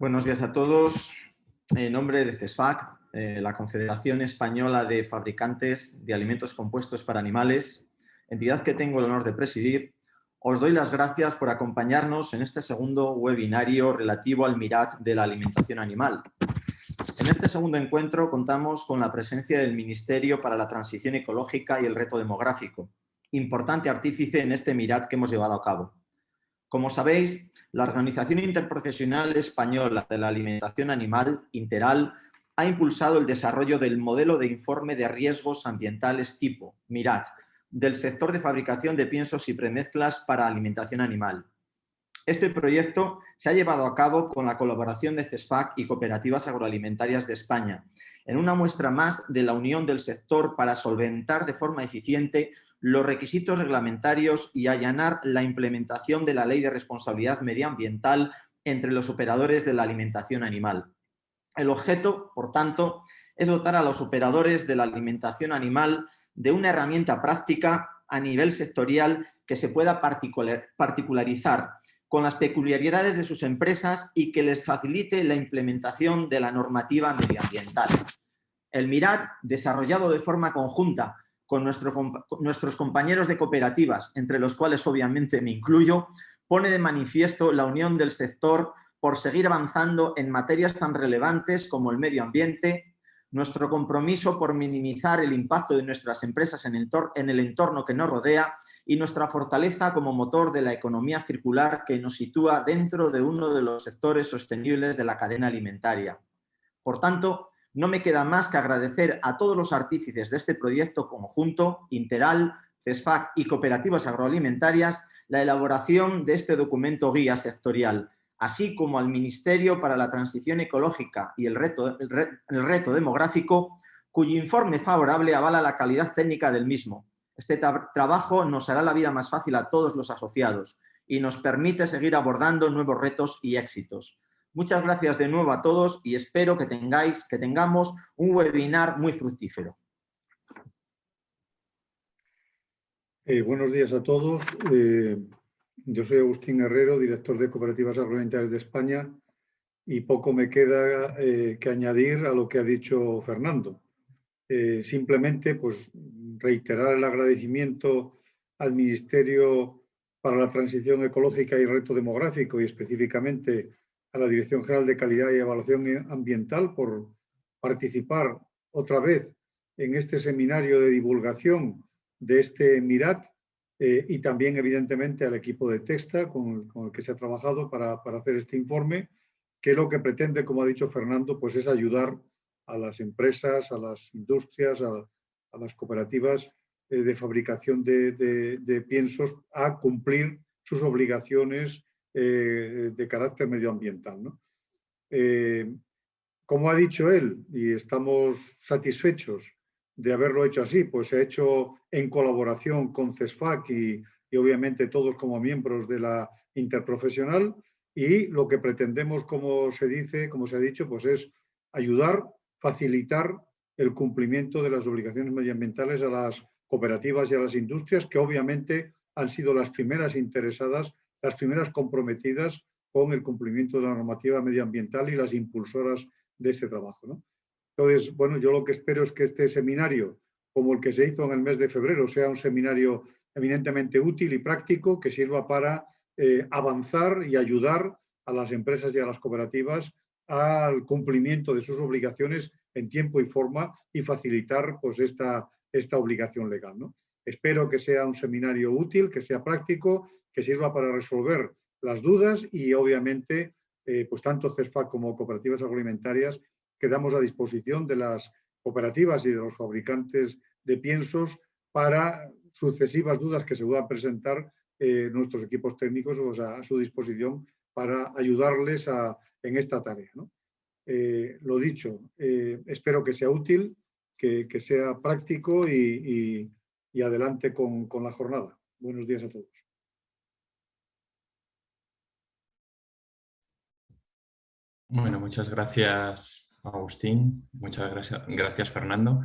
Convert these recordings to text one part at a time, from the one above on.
Buenos días a todos. En nombre de CESFAC, la Confederación Española de Fabricantes de Alimentos Compuestos para Animales, entidad que tengo el honor de presidir, os doy las gracias por acompañarnos en este segundo webinario relativo al MIRAT de la alimentación animal. En este segundo encuentro contamos con la presencia del Ministerio para la Transición Ecológica y el Reto Demográfico, importante artífice en este MIRAT que hemos llevado a cabo. Como sabéis, la Organización Interprofesional Española de la Alimentación Animal, Interal, ha impulsado el desarrollo del modelo de informe de riesgos ambientales tipo MIRAT del sector de fabricación de piensos y premezclas para alimentación animal. Este proyecto se ha llevado a cabo con la colaboración de CESFAC y Cooperativas Agroalimentarias de España, en una muestra más de la unión del sector para solventar de forma eficiente los requisitos reglamentarios y allanar la implementación de la Ley de Responsabilidad Medioambiental entre los operadores de la alimentación animal. El objeto, por tanto, es dotar a los operadores de la alimentación animal de una herramienta práctica a nivel sectorial que se pueda particularizar con las peculiaridades de sus empresas y que les facilite la implementación de la normativa medioambiental. El MIRAT, desarrollado de forma conjunta con nuestros compañeros de cooperativas, entre los cuales obviamente me incluyo, pone de manifiesto la unión del sector por seguir avanzando en materias tan relevantes como el medio ambiente, nuestro compromiso por minimizar el impacto de nuestras empresas en el entorno que nos rodea y nuestra fortaleza como motor de la economía circular que nos sitúa dentro de uno de los sectores sostenibles de la cadena alimentaria. Por tanto, no me queda más que agradecer a todos los artífices de este proyecto conjunto, Interal, CESFAC y Cooperativas Agroalimentarias, la elaboración de este documento guía sectorial, así como al Ministerio para la Transición Ecológica y el Reto Demográfico, cuyo informe favorable avala la calidad técnica del mismo. Este trabajo nos hará la vida más fácil a todos los asociados y nos permite seguir abordando nuevos retos y éxitos. Muchas gracias de nuevo a todos y espero que tengamos un webinar muy fructífero. Buenos días a todos. Yo soy Agustín Herrero, director de Cooperativas Agroalimentarias de España, y poco me queda que añadir a lo que ha dicho Fernando. Simplemente pues, reiterar el agradecimiento al Ministerio para la Transición Ecológica y el Reto Demográfico y específicamente a la Dirección General de Calidad y Evaluación Ambiental por participar otra vez en este seminario de divulgación de este MIRAT y también evidentemente al equipo de Texta con el que se ha trabajado para hacer este informe, que lo que pretende, como ha dicho Fernando, pues es ayudar a las empresas, a las industrias, a las cooperativas de fabricación de piensos a cumplir sus obligaciones de carácter medioambiental, ¿no? Como ha dicho él, y estamos satisfechos de haberlo hecho así, pues se ha hecho en colaboración con CESFAC y obviamente todos como miembros de la interprofesional, y lo que pretendemos, como se ha dicho, pues es ayudar, facilitar el cumplimiento de las obligaciones medioambientales a las cooperativas y a las industrias, que obviamente han sido las primeras interesadas, las primeras comprometidas con el cumplimiento de la normativa medioambiental y las impulsoras de este trabajo, ¿no? Entonces, bueno, yo lo que espero es que este seminario, como el que se hizo en el mes de febrero, sea un seminario eminentemente útil y práctico que sirva para avanzar y ayudar a las empresas y a las cooperativas al cumplimiento de sus obligaciones en tiempo y forma y facilitar pues, esta obligación legal, ¿no? Espero que sea un seminario útil, que sea práctico, que sirva para resolver las dudas y obviamente pues tanto CESFAC como cooperativas agroalimentarias quedamos a disposición de las cooperativas y de los fabricantes de piensos para sucesivas dudas que se puedan presentar nuestros equipos técnicos a su disposición para ayudarles en esta tarea, ¿no? Lo dicho, espero que sea útil, que sea práctico y adelante con la jornada. Buenos días a todos. Bueno, muchas gracias, Agustín. Muchas gracias Fernando.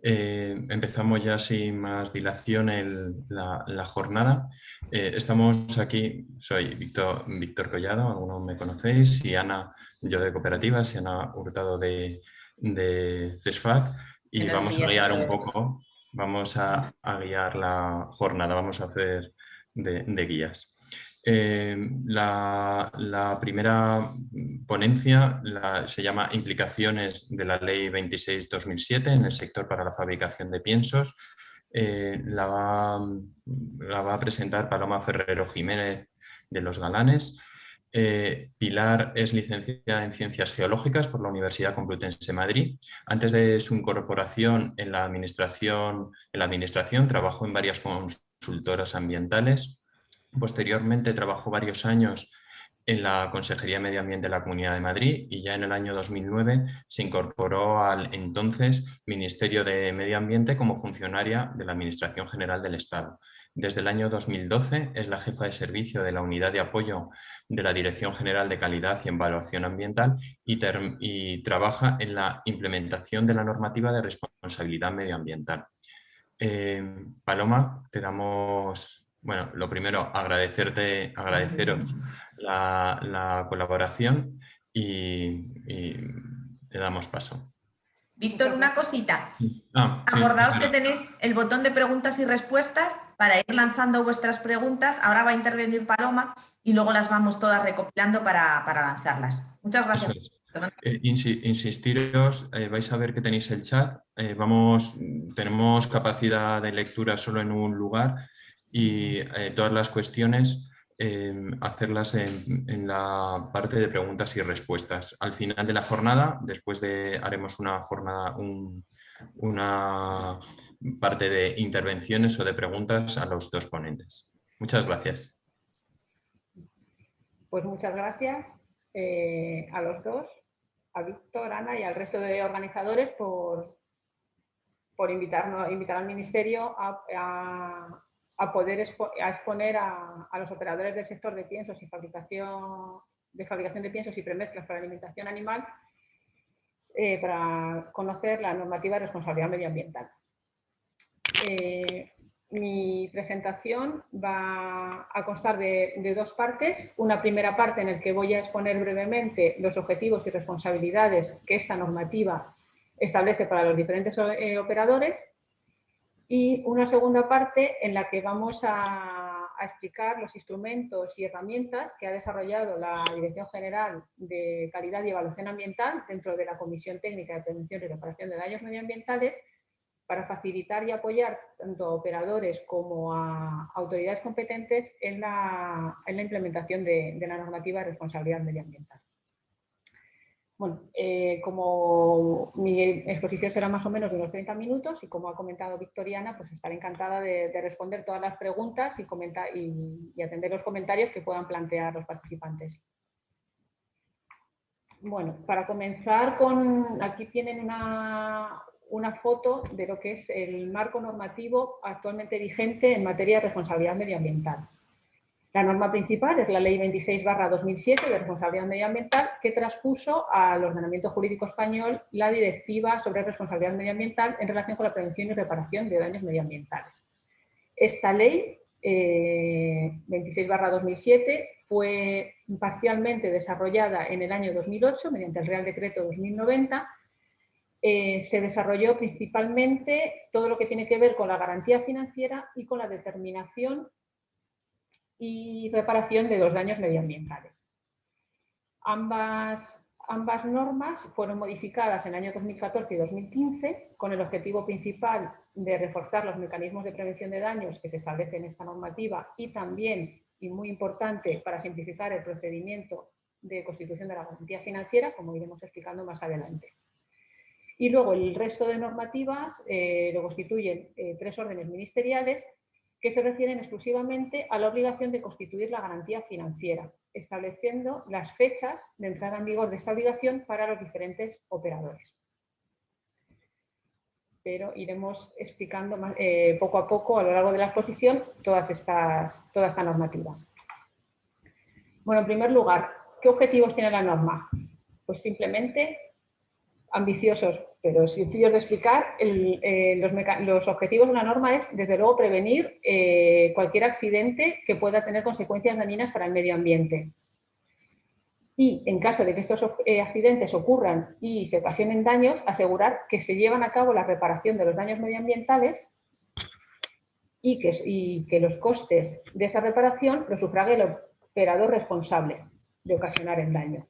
Empezamos ya sin más dilación la jornada. Estamos aquí, soy Víctor Collado, algunos me conocéis, y Ana, yo de Cooperativas, y Ana Hurtado de CESFAC, y vamos a guiar un poco, vamos a guiar la jornada, vamos a hacer de guías. La primera ponencia se llama Implicaciones de la Ley 26/2007 en el sector para la fabricación de piensos. La va a presentar Paloma Ferrero Jiménez de Los Galanes. Pilar es licenciada en Ciencias Geológicas por la Universidad Complutense de Madrid. Antes de su incorporación en la administración trabajó en varias consultoras ambientales. Posteriormente trabajó varios años en la Consejería de Medio Ambiente de la Comunidad de Madrid y ya en el año 2009 se incorporó al entonces Ministerio de Medio Ambiente como funcionaria de la Administración General del Estado. Desde el año 2012 es la jefa de servicio de la Unidad de Apoyo de la Dirección General de Calidad y Evaluación Ambiental y trabaja en la implementación de la normativa de responsabilidad medioambiental. Paloma, te damos... Bueno, lo primero, agradeceros la colaboración y te damos paso. Víctor, una cosita. Sí, acordaos que tenéis el botón de preguntas y respuestas para ir lanzando vuestras preguntas. Ahora va a intervenir Paloma y luego las vamos todas recopilando para lanzarlas. Muchas gracias. Insistiros, vais a ver que tenéis el chat. Tenemos capacidad de lectura solo en un lugar y todas las cuestiones hacerlas en la parte de preguntas y respuestas. Al final de la jornada, haremos una parte de intervenciones o de preguntas a los dos ponentes. Muchas gracias. Pues muchas gracias a los dos, a Víctor, Ana y al resto de organizadores por invitar al Ministerio a poder exponer a los operadores del sector de piensos y fabricación de piensos y premezclas para alimentación animal para conocer la normativa de responsabilidad medioambiental. Mi presentación va a constar de dos partes. Una primera parte en la que voy a exponer brevemente los objetivos y responsabilidades que esta normativa establece para los diferentes operadores, y una segunda parte en la que vamos a explicar los instrumentos y herramientas que ha desarrollado la Dirección General de Calidad y Evaluación Ambiental dentro de la Comisión Técnica de Prevención y Reparación de Daños Medioambientales para facilitar y apoyar tanto a operadores como a autoridades competentes en la implementación de la normativa de responsabilidad medioambiental. Bueno, como mi exposición será más o menos de unos 30 minutos y como ha comentado Victoriana, pues estaré encantada de responder todas las preguntas y atender los comentarios que puedan plantear los participantes. Bueno, para comenzar, aquí tienen una foto de lo que es el marco normativo actualmente vigente en materia de responsabilidad medioambiental. La norma principal es la Ley 26/2007 de responsabilidad medioambiental, que transpuso al ordenamiento jurídico español la Directiva sobre responsabilidad medioambiental en relación con la prevención y reparación de daños medioambientales. Esta ley 26/2007 fue parcialmente desarrollada en el año 2008 mediante el Real Decreto 2090. Se desarrolló principalmente todo lo que tiene que ver con la garantía financiera y con la determinación y reparación de los daños medioambientales. Ambas normas fueron modificadas en el año 2014 y 2015 con el objetivo principal de reforzar los mecanismos de prevención de daños que se establecen en esta normativa y también, y muy importante, para simplificar el procedimiento de constitución de la garantía financiera, como iremos explicando más adelante. Y luego el resto de normativas lo constituyen tres órdenes ministeriales que se refieren exclusivamente a la obligación de constituir la garantía financiera, estableciendo las fechas de entrada en vigor de esta obligación para los diferentes operadores. Pero iremos explicando poco a poco a lo largo de la exposición toda esta normativa. Bueno, en primer lugar, ¿qué objetivos tiene la norma? Pues simplemente ambiciosos, pero es sencillo de explicar. Los objetivos de una norma es, desde luego, prevenir cualquier accidente que pueda tener consecuencias dañinas para el medio ambiente. Y en caso de que estos accidentes ocurran y se ocasionen daños, asegurar que se llevan a cabo la reparación de los daños medioambientales y que los costes de esa reparación los sufrague el operador responsable de ocasionar el daño.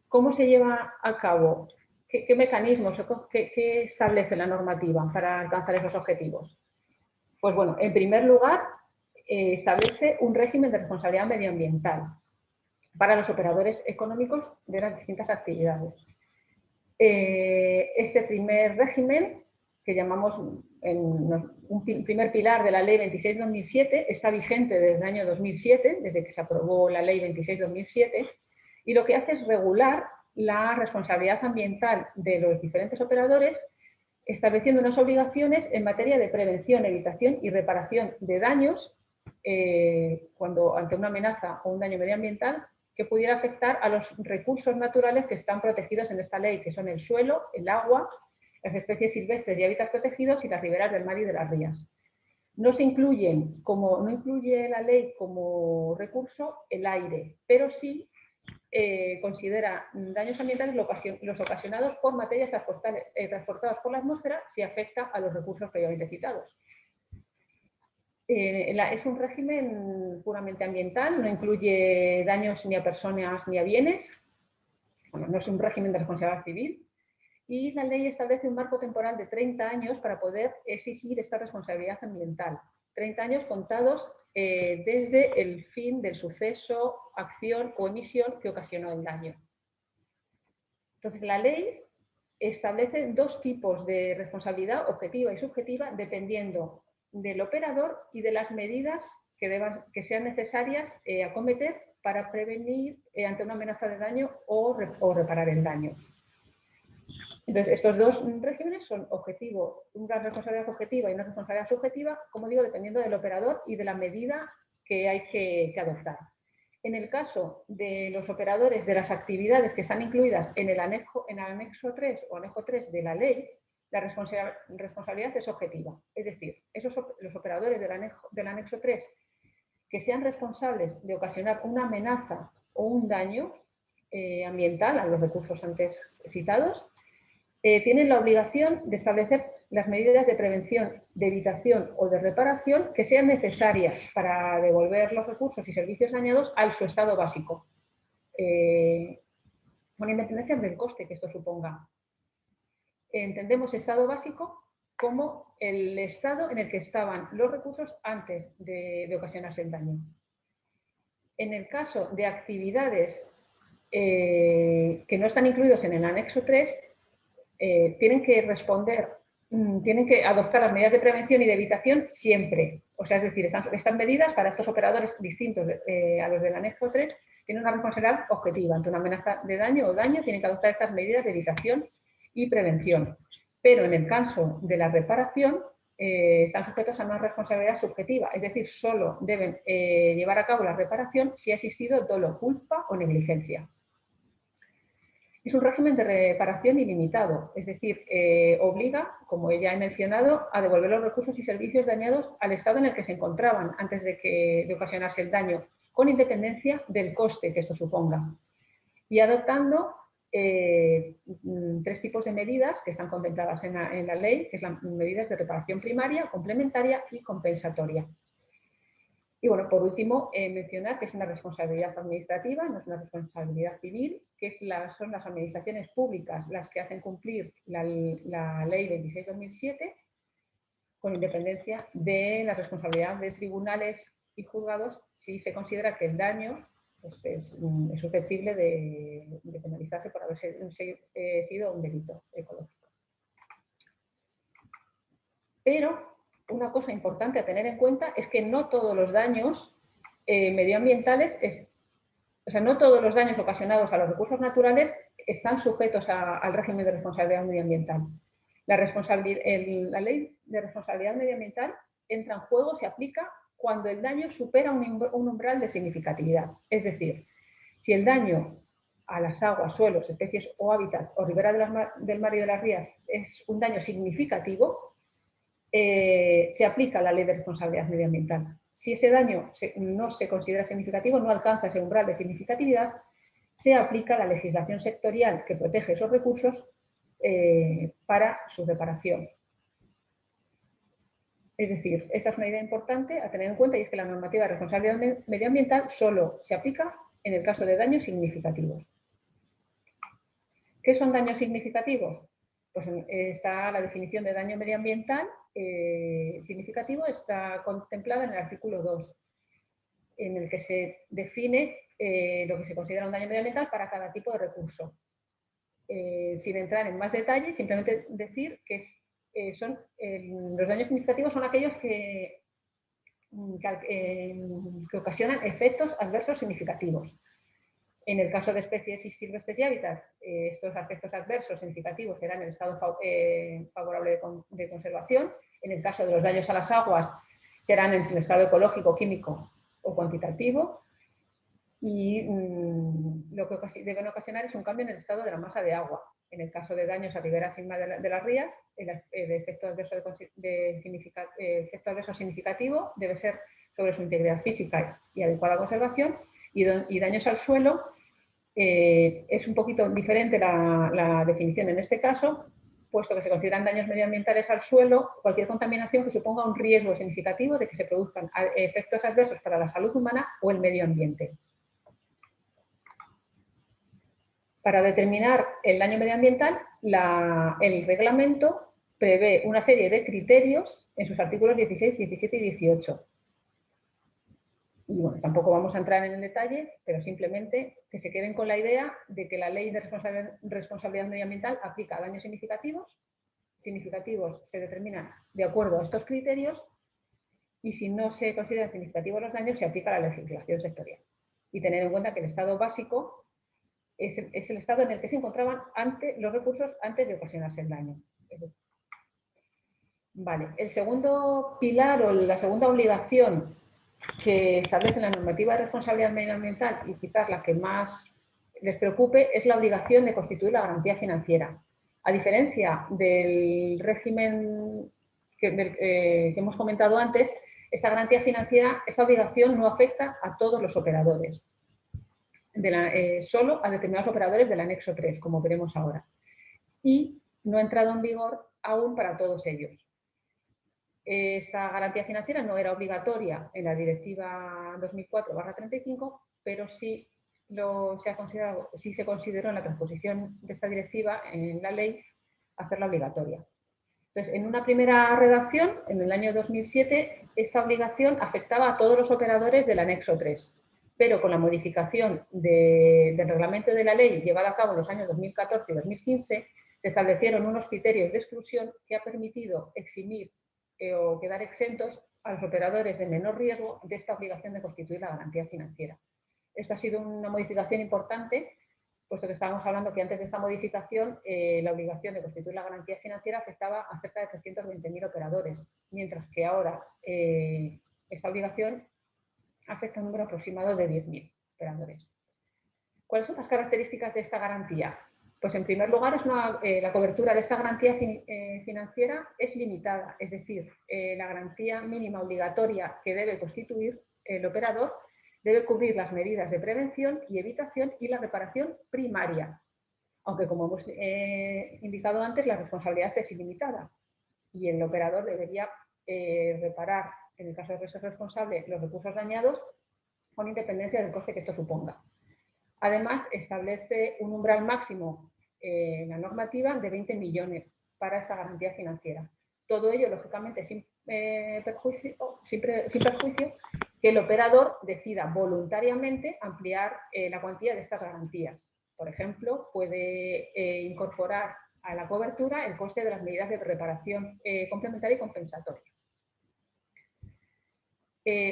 ¿Cómo se lleva a cabo? ¿Qué mecanismos, qué establece la normativa para alcanzar esos objetivos? Pues bueno, en primer lugar, establece un régimen de responsabilidad medioambiental para los operadores económicos de las distintas actividades. Este primer régimen, que llamamos un primer pilar de la Ley 26/2007, está vigente desde el año 2007, desde que se aprobó la Ley 26/2007, y lo que hace es regular la responsabilidad ambiental de los diferentes operadores, estableciendo unas obligaciones en materia de prevención, evitación y reparación de daños ante una amenaza o un daño medioambiental que pudiera afectar a los recursos naturales que están protegidos en esta ley, que son el suelo, el agua, las especies silvestres y hábitats protegidos y las riberas del mar y de las rías. No incluye la ley como recurso el aire, pero sí considera daños ambientales los ocasionados por materias transportadas por la atmósfera si afecta a los recursos previamente citados. Es un régimen puramente ambiental, no incluye daños ni a personas ni a bienes. Bueno, no es un régimen de responsabilidad civil. Y la ley establece un marco temporal de 30 años para poder exigir esta responsabilidad ambiental. 30 años contados desde el fin del suceso, acción o emisión que ocasionó el daño. Entonces, la ley establece dos tipos de responsabilidad objetiva y subjetiva dependiendo del operador y de las medidas que sean necesarias acometer para prevenir ante una amenaza de daño o reparar el daño. Entonces, estos dos regímenes son una responsabilidad objetiva y una responsabilidad subjetiva, como digo, dependiendo del operador y de la medida que hay que adoptar. En el caso de los operadores de las actividades que están incluidas en el anexo 3 o anejo 3 de la ley, la responsabilidad es objetiva. Es decir, los operadores del anexo 3 que sean responsables de ocasionar una amenaza o un daño ambiental a los recursos antes citados, tienen la obligación de establecer las medidas de prevención, de evitación o de reparación que sean necesarias para devolver los recursos y servicios dañados a su estado básico, con independencia del coste que esto suponga. Entendemos estado básico como el estado en el que estaban los recursos antes de ocasionarse el daño. En el caso de actividades que no están incluidos en el anexo 3, tienen que adoptar las medidas de prevención y de evitación siempre. O sea, es decir, estas medidas para estos operadores distintos a los del anexo 3 tienen una responsabilidad objetiva. Ante una amenaza de daño o daño tienen que adoptar estas medidas de evitación y prevención. Pero en el caso de la reparación están sujetos a una responsabilidad subjetiva, es decir, solo deben llevar a cabo la reparación si ha existido dolo, culpa o negligencia. Es un régimen de reparación ilimitado, es decir, obliga, como ya he mencionado, a devolver los recursos y servicios dañados al estado en el que se encontraban antes de ocasionarse el daño, con independencia del coste que esto suponga. Y adoptando tres tipos de medidas que están contempladas en la ley, que son las medidas de reparación primaria, complementaria y compensatoria. Y bueno, por último, mencionar que es una responsabilidad administrativa, no es una responsabilidad civil, que son las administraciones públicas las que hacen cumplir la Ley 26/2007, con independencia de la responsabilidad de tribunales y juzgados si se considera que el daño pues, es susceptible de penalizarse por haber sido un delito ecológico. Pero una cosa importante a tener en cuenta es que no todos los daños medioambientales, no todos los daños ocasionados a los recursos naturales están sujetos al régimen de responsabilidad medioambiental. La ley de responsabilidad medioambiental entra en juego, se aplica cuando el daño supera un umbral de significatividad. Es decir, si el daño a las aguas, suelos, especies o hábitat o ribera del mar y de las rías es un daño significativo, se aplica la ley de responsabilidad medioambiental. Si ese daño no se considera significativo, no alcanza ese umbral de significatividad, se aplica la legislación sectorial que protege esos recursos para su reparación. Es decir, esta es una idea importante a tener en cuenta, y es que la normativa de responsabilidad medioambiental solo se aplica en el caso de daños significativos. ¿Qué son daños significativos? Pues está la definición de daño medioambiental significativo, está contemplada en el artículo 2, en el que se define lo que se considera un daño medioambiental para cada tipo de recurso. Sin entrar en más detalle, simplemente decir que los daños significativos son aquellos que ocasionan efectos adversos significativos. En el caso de especies silvestres y hábitats, estos efectos adversos significativos serán el estado favorable de conservación. En el caso de los daños a las aguas, serán en el estado ecológico, químico o cuantitativo. Y lo que deben ocasionar es un cambio en el estado de la masa de agua. En el caso de daños a riberas y mar de las rías, el efecto adverso significativo debe ser sobre su integridad física y adecuada conservación. Y daños al suelo, es un poquito diferente la definición en este caso, puesto que se consideran daños medioambientales al suelo cualquier contaminación que suponga un riesgo significativo de que se produzcan efectos adversos para la salud humana o el medio ambiente. Para determinar el daño medioambiental, el reglamento prevé una serie de criterios en sus artículos 16, 17 y 18. Y bueno, tampoco vamos a entrar en el detalle, pero simplemente que se queden con la idea de que la ley de responsabilidad medioambiental aplica a daños significativos. Significativos se determinan de acuerdo a estos criterios, y si no se consideran significativos los daños, se aplica la legislación sectorial. Y tener en cuenta que el estado básico es el estado en el que se encontraban los recursos antes de ocasionarse el daño. Vale, el segundo pilar o la segunda obligación que establece la normativa de responsabilidad medioambiental, y quizás la que más les preocupe, es la obligación de constituir la garantía financiera. A diferencia del régimen que hemos comentado antes, esta garantía financiera, esta obligación no afecta a todos los operadores, solo a determinados operadores del anexo 3, como veremos ahora. Y no ha entrado en vigor aún para todos ellos. Esta garantía financiera no era obligatoria en la Directiva 2004/35, pero sí se consideró en la transposición de esta directiva en la ley hacerla obligatoria. Entonces, en una primera redacción, en el año 2007, esta obligación afectaba a todos los operadores del anexo 3, pero con la modificación del reglamento de la ley llevada a cabo en los años 2014 y 2015, se establecieron unos criterios de exclusión que ha permitido eximir o quedar exentos a los operadores de menor riesgo de esta obligación de constituir la garantía financiera. Esta ha sido una modificación importante, puesto que estábamos hablando que antes de esta modificación la obligación de constituir la garantía financiera afectaba a cerca de 320.000 operadores, mientras que ahora esta obligación afecta a un número aproximado de 10.000 operadores. ¿Cuáles son las características de esta garantía? Pues en primer lugar, la cobertura de esta garantía financiera es limitada, es decir, la garantía mínima obligatoria que debe constituir el operador debe cubrir las medidas de prevención y evitación y la reparación primaria, aunque como hemos indicado antes, la responsabilidad es ilimitada y el operador debería reparar, en el caso de ser responsable, los recursos dañados con independencia del coste que esto suponga. Además, establece un umbral máximo en la normativa de 20 millones para esta garantía financiera. Todo ello, lógicamente, sin perjuicio que el operador decida voluntariamente ampliar la cuantía de estas garantías. Por ejemplo, puede incorporar a la cobertura el coste de las medidas de reparación complementaria y compensatoria.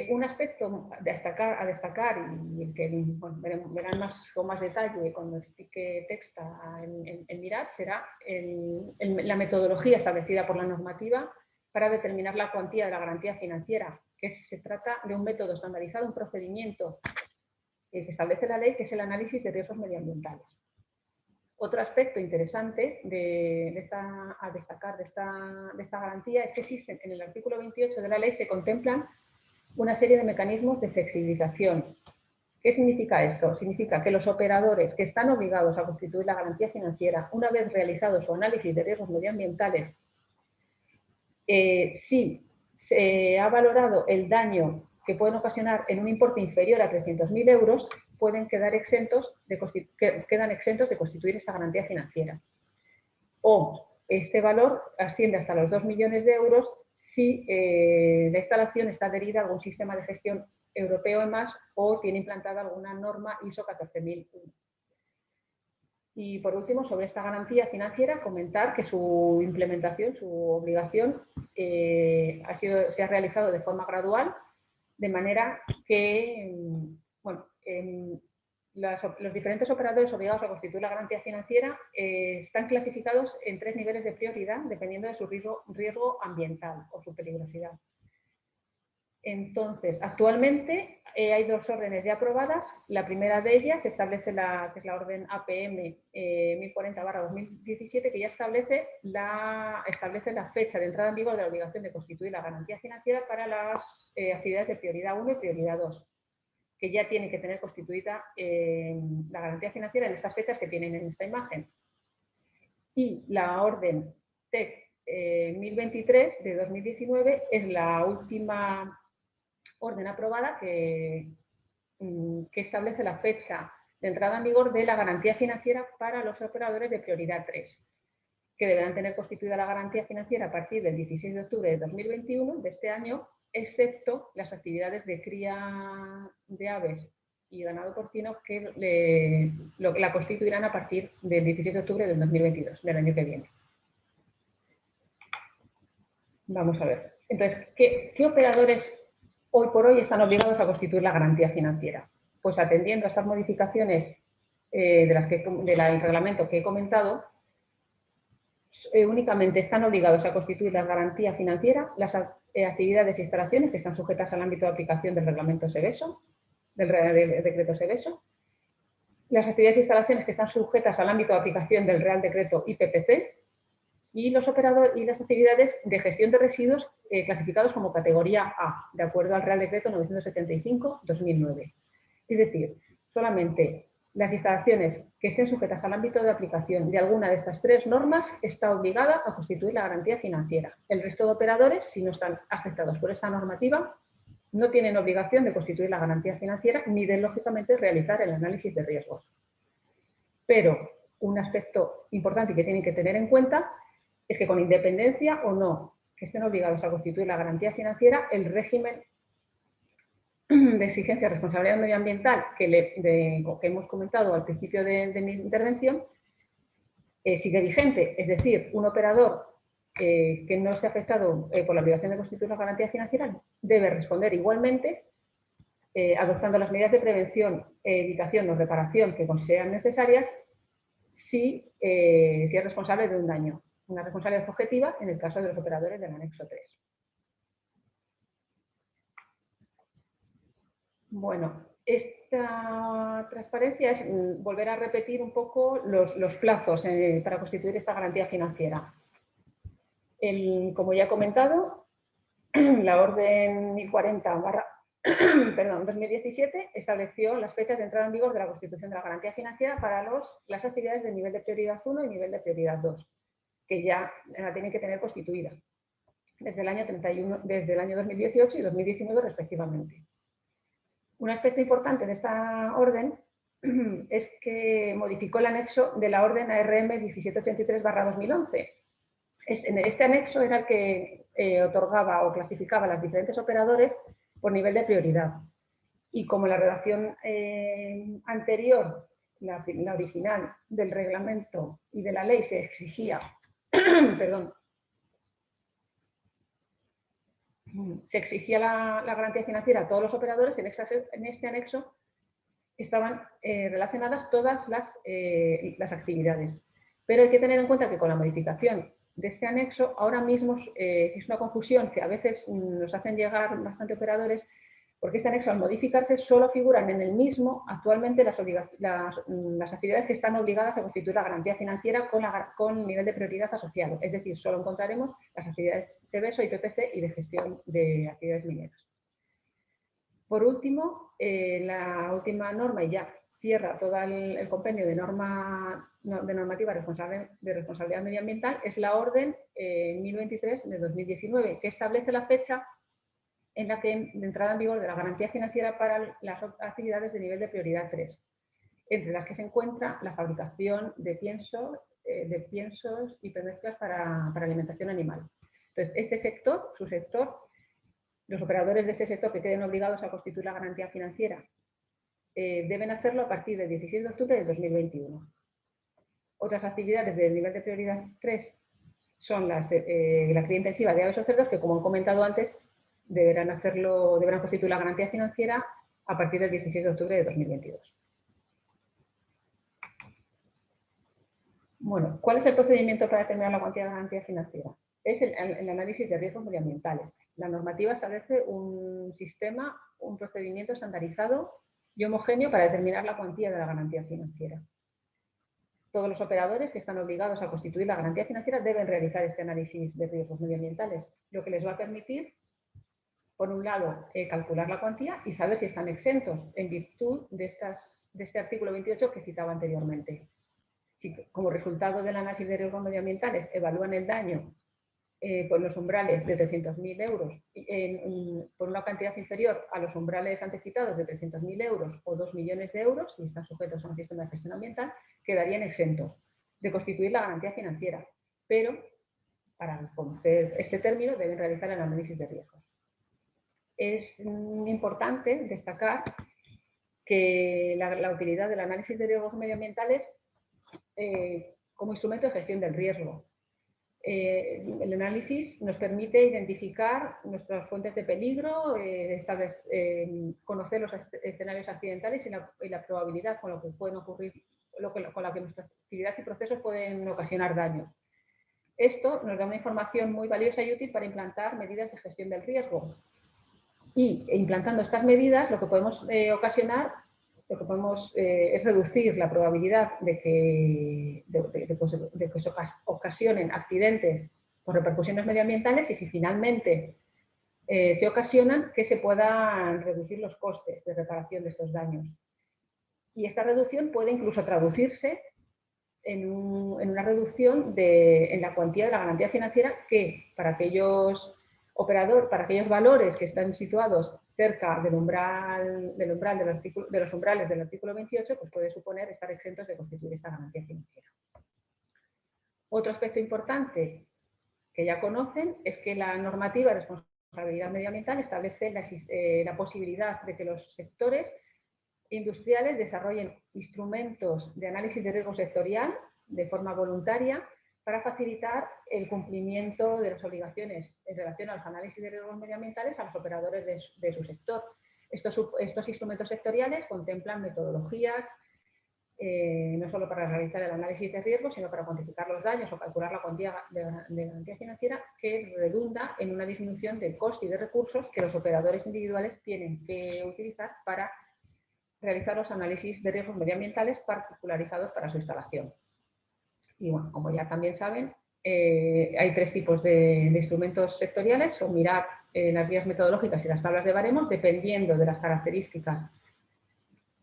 Un aspecto a destacar y el que verán con más detalle cuando explique Texta en MIRAD será la metodología establecida por la normativa para determinar la cuantía de la garantía financiera, que se trata de un método estandarizado, un procedimiento que establece la ley, que es el análisis de riesgos medioambientales. Otro aspecto interesante a destacar de esta garantía es que existen en el artículo 28 de la ley, se contemplan una serie de mecanismos de flexibilización. ¿Qué significa esto? Significa que los operadores que están obligados a constituir la garantía financiera, una vez realizado su análisis de riesgos medioambientales, si se ha valorado el daño que pueden ocasionar en un importe inferior a 300.000 euros, quedan exentos de constituir esta garantía financiera. O este valor asciende hasta los 2 millones de euros si la instalación está adherida a algún sistema de gestión europeo en más o tiene implantada alguna norma ISO 14001. Y por último, sobre esta garantía financiera, comentar que su implementación, su obligación, se ha realizado de forma gradual, de manera que los diferentes operadores obligados a constituir la garantía financiera están clasificados en 3 niveles de prioridad, dependiendo de su riesgo ambiental o su peligrosidad. Entonces, actualmente hay 2 órdenes ya aprobadas. La primera de ellas establece que es la orden APM 1040/2017, que ya establece la fecha de entrada en vigor de la obligación de constituir la garantía financiera para las actividades de prioridad 1 y prioridad 2, que ya tienen que tener constituida la garantía financiera en estas fechas que tienen en esta imagen. Y la orden TEC 1023 de 2019 es la última orden aprobada que establece la fecha de entrada en vigor de la garantía financiera para los operadores de prioridad 3, que deberán tener constituida la garantía financiera a partir del 16 de octubre de 2021, de este año, excepto las actividades de cría de aves y ganado porcino que la constituirán a partir del 16 de octubre del 2022, del año que viene. Vamos a ver. Entonces, ¿qué operadores hoy por hoy están obligados a constituir la garantía financiera? Pues atendiendo a estas modificaciones del reglamento que he comentado, únicamente están obligados a constituir la garantía financiera las actividades e instalaciones que están sujetas al ámbito de aplicación del reglamento Seveso, del decreto Seveso, las actividades e instalaciones que están sujetas al ámbito de aplicación del Real Decreto IPPC y las actividades de gestión de residuos clasificados como categoría A, de acuerdo al Real Decreto 975/2009. Es decir, solamente las instalaciones que estén sujetas al ámbito de aplicación de alguna de estas 3 normas está obligada a constituir la garantía financiera. El resto de operadores, si no están afectados por esta normativa, no tienen obligación de constituir la garantía financiera ni de, lógicamente, realizar el análisis de riesgos. Pero un aspecto importante que tienen que tener en cuenta es que, con independencia o no que estén obligados a constituir la garantía financiera, el régimen de exigencia de responsabilidad medioambiental que hemos comentado al principio de mi intervención sigue vigente. Es decir, un operador que no esté afectado por la obligación de constituir la garantía financiera debe responder igualmente adoptando las medidas de prevención, evitación o reparación que consideran necesarias si es responsable de un daño. Una responsabilidad objetiva en el caso de los operadores del anexo 3. Bueno, esta transparencia es volver a repetir un poco los plazos para constituir esta garantía financiera. Como ya he comentado, la orden 1040/2017 estableció las fechas de entrada en vigor de la constitución de la garantía financiera para las actividades de nivel de prioridad 1 y nivel de prioridad 2, que ya la tienen que tener constituida desde el año 2018 y 2019 respectivamente. Un aspecto importante de esta orden es que modificó el anexo de la orden ARM 1783/2011. Este anexo era el que otorgaba o clasificaba a los diferentes operadores por nivel de prioridad. Y como la redacción anterior, la original del reglamento y de la ley, se exigía la garantía financiera a todos los operadores, en este anexo estaban relacionadas todas las actividades. Pero hay que tener en cuenta que con la modificación de este anexo, ahora mismo es una confusión que a veces nos hacen llegar bastante operadores, porque este anexo, al modificarse, solo figuran en el mismo actualmente las actividades que están obligadas a constituir la garantía financiera con nivel de prioridad asociado. Es decir, solo encontraremos las actividades SEBESO, IPPC y de gestión de actividades mineras. Por último, la última norma, y ya cierra todo el compendio de normativa de responsabilidad medioambiental, es la Orden 1023 de 2019, que establece la fecha en la que de entrada en vigor de la garantía financiera para las actividades de nivel de prioridad 3, entre las que se encuentra la fabricación de piensos y premezclas para alimentación animal. Entonces, este sector, su sector, los operadores de este sector que queden obligados a constituir la garantía financiera deben hacerlo a partir del 16 de octubre del 2021. Otras actividades del nivel de prioridad 3 son las de la cría intensiva de aves o cerdos, que, como he comentado antes, deberán constituir la garantía financiera a partir del 16 de octubre de 2022. Bueno, ¿cuál es el procedimiento para determinar la cuantía de garantía financiera? Es el análisis de riesgos medioambientales. La normativa establece un sistema, un procedimiento estandarizado y homogéneo para determinar la cuantía de la garantía financiera. Todos los operadores que están obligados a constituir la garantía financiera deben realizar este análisis de riesgos medioambientales, lo que les va a permitir, por un lado, calcular la cuantía y saber si están exentos en virtud de este artículo 28 que citaba anteriormente. Si como resultado del análisis de riesgos medioambientales evalúan el daño por los umbrales de 300.000 euros, por una cantidad inferior a los umbrales antecitados de 300.000 euros o 2 millones de euros, si están sujetos a un sistema de gestión ambiental, quedarían exentos de constituir la garantía financiera. Pero, para conocer este término, deben realizar el análisis de riesgos. Es importante destacar que la utilidad del análisis de riesgos medioambientales como instrumento de gestión del riesgo. El análisis nos permite identificar nuestras fuentes de peligro, conocer los escenarios accidentales y la probabilidad con lo que pueden ocurrir, con la que nuestra actividad y procesos pueden ocasionar daño. Esto nos da una información muy valiosa y útil para implantar medidas de gestión del riesgo. Y implantando estas medidas, lo que podemos es reducir la probabilidad de que se ocasionen accidentes con repercusiones medioambientales, y si finalmente se ocasionan, que se puedan reducir los costes de reparación de estos daños. Y esta reducción puede incluso traducirse en una reducción en la cuantía de la garantía financiera, que para aquellos valores que están situados cerca de los umbrales del artículo 28, pues puede suponer estar exentos de constituir esta garantía financiera. Otro aspecto importante que ya conocen es que la normativa de responsabilidad medioambiental establece la posibilidad de que los sectores industriales desarrollen instrumentos de análisis de riesgo sectorial de forma voluntaria para facilitar el cumplimiento de las obligaciones en relación a los análisis de riesgos medioambientales a los operadores de su sector. Estos instrumentos sectoriales contemplan metodologías no solo para realizar el análisis de riesgos, sino para cuantificar los daños o calcular la cuantía de garantía financiera, que redunda en una disminución del coste y de recursos que los operadores individuales tienen que utilizar para realizar los análisis de riesgos medioambientales particularizados para su instalación. Y bueno, como ya también saben, hay tres tipos de instrumentos sectoriales: son mirar las guías metodológicas y las tablas de baremos, dependiendo de las características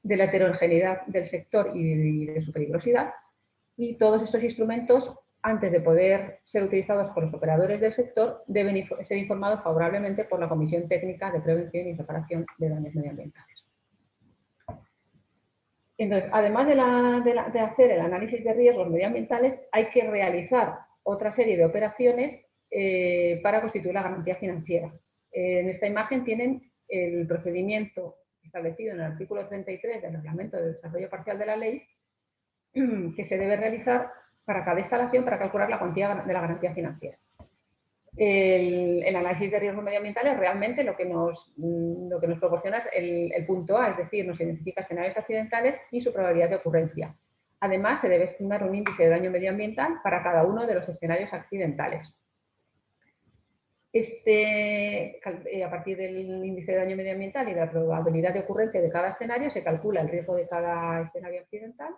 de la heterogeneidad del sector y de su peligrosidad. Y todos estos instrumentos, antes de poder ser utilizados por los operadores del sector, deben ser informados favorablemente por la Comisión Técnica de Prevención y Reparación de Daños Medioambientales. Entonces, además de hacer el análisis de riesgos medioambientales, hay que realizar otra serie de operaciones para constituir la garantía financiera. En esta imagen tienen el procedimiento establecido en el artículo 33 del Reglamento de Desarrollo Parcial de la Ley, que se debe realizar para cada instalación para calcular la cuantía de la garantía financiera. El análisis de riesgos medioambientales realmente lo que nos proporciona es el punto A, es decir, nos identifica escenarios accidentales y su probabilidad de ocurrencia. Además, se debe estimar un índice de daño medioambiental para cada uno de los escenarios accidentales. A partir del índice de daño medioambiental y de la probabilidad de ocurrencia de cada escenario, se calcula el riesgo de cada escenario accidental,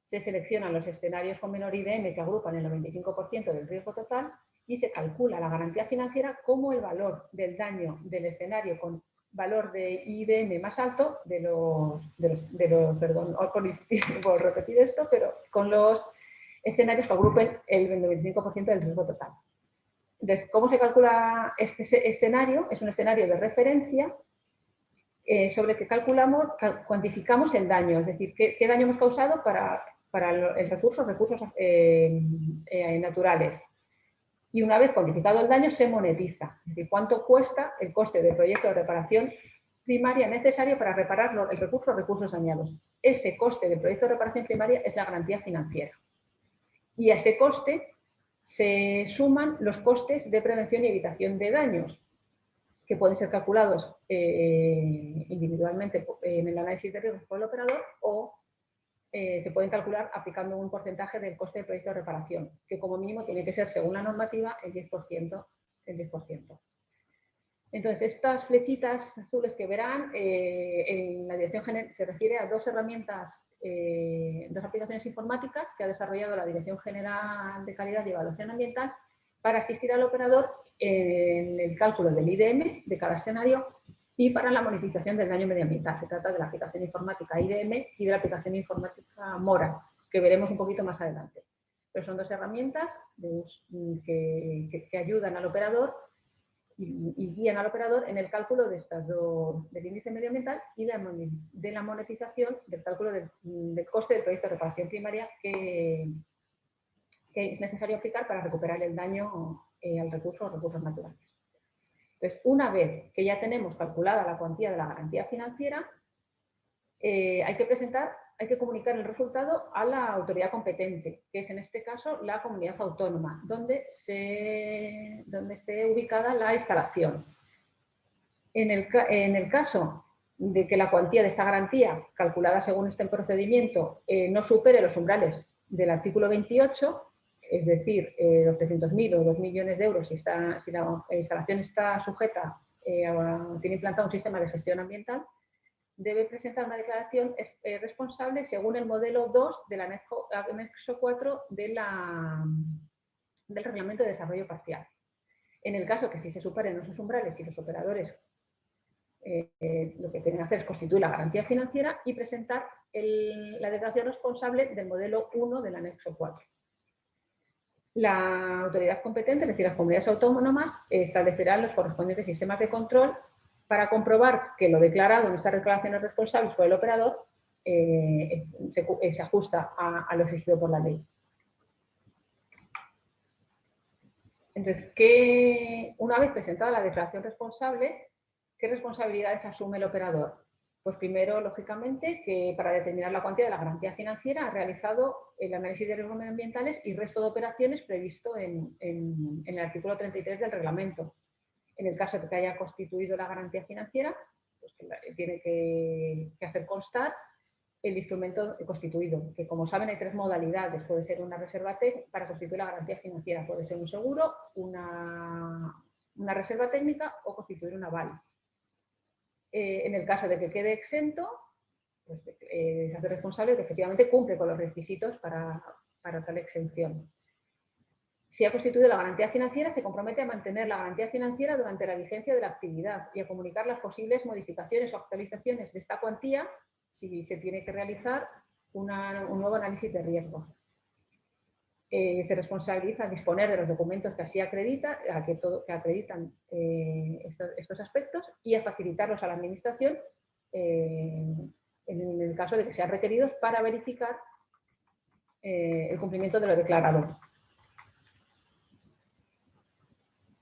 se seleccionan los escenarios con menor IDM que agrupan el 95% del riesgo total y se calcula la garantía financiera como el valor del daño del escenario con valor de IDM más alto perdón, por repetir esto, pero con los escenarios que agrupen el 95% del riesgo total. Entonces, ¿cómo se calcula este escenario? Es un escenario de referencia sobre el que cuantificamos el daño, es decir, qué daño hemos causado para el recursos naturales. Y una vez cuantificado el daño, se monetiza, es decir, cuánto cuesta el coste del proyecto de reparación primaria necesario para reparar recursos dañados. Ese coste del proyecto de reparación primaria es la garantía financiera. Y a ese coste se suman los costes de prevención y evitación de daños, que pueden ser calculados individualmente en el análisis de riesgos por el operador o se pueden calcular aplicando un porcentaje del coste del proyecto de reparación, que como mínimo tiene que ser, según la normativa, el 10%. Entonces, estas flechitas azules que verán, en la Dirección General se refiere a dos herramientas, dos aplicaciones informáticas que ha desarrollado la Dirección General de Calidad y Evaluación Ambiental para asistir al operador en el cálculo del IDM de cada escenario y para la monetización del daño medioambiental. Se trata de la aplicación informática IDM y de la aplicación informática Mora, que veremos un poquito más adelante. Pero son dos herramientas que ayudan al operador y guían al operador en el cálculo de estas del índice medioambiental y de la monetización del cálculo del coste del proyecto de reparación primaria que es necesario aplicar para recuperar el daño al recurso o recursos naturales. Entonces, una vez que ya tenemos calculada la cuantía de la garantía financiera, hay que comunicar el resultado a la autoridad competente, que es en este caso la comunidad autónoma, donde esté ubicada la instalación. En el caso de que la cuantía de esta garantía, calculada según este procedimiento, no supere los umbrales del artículo 28, es decir, los 300.000 o 2 millones de euros si la instalación está sujeta, tiene implantado un sistema de gestión ambiental, debe presentar una declaración responsable según el modelo 2 del anexo 4 del Reglamento de Desarrollo Parcial. En el caso que si se superen esos umbrales y los operadores lo que tienen que hacer es constituir la garantía financiera y presentar la declaración responsable del modelo 1 del anexo 4. La autoridad competente, es decir, las comunidades autónomas, establecerán los correspondientes sistemas de control para comprobar que lo declarado en estas declaraciones responsables por el operador se ajusta a lo exigido por la ley. Entonces, una vez presentada la declaración responsable, ¿qué responsabilidades asume el operador? Pues primero, lógicamente, que para determinar la cuantía de la garantía financiera ha realizado el análisis de riesgos medioambientales y resto de operaciones previsto en el artículo 33 del reglamento. En el caso de que haya constituido la garantía financiera, pues tiene que hacer constar el instrumento constituido, que como saben hay tres modalidades. Puede ser una reserva para constituir la garantía financiera, puede ser un seguro, una reserva técnica o constituir un aval. En el caso de que quede exento, pues, se hace responsable de que efectivamente cumple con los requisitos para tal exención. Si ha constituido la garantía financiera, se compromete a mantener la garantía financiera durante la vigencia de la actividad y a comunicar las posibles modificaciones o actualizaciones de esta cuantía si se tiene que realizar un nuevo análisis de riesgos. Se responsabiliza a disponer de los documentos que así que acreditan estos aspectos y a facilitarlos a la Administración en el caso de que sean requeridos para verificar el cumplimiento de lo declarado.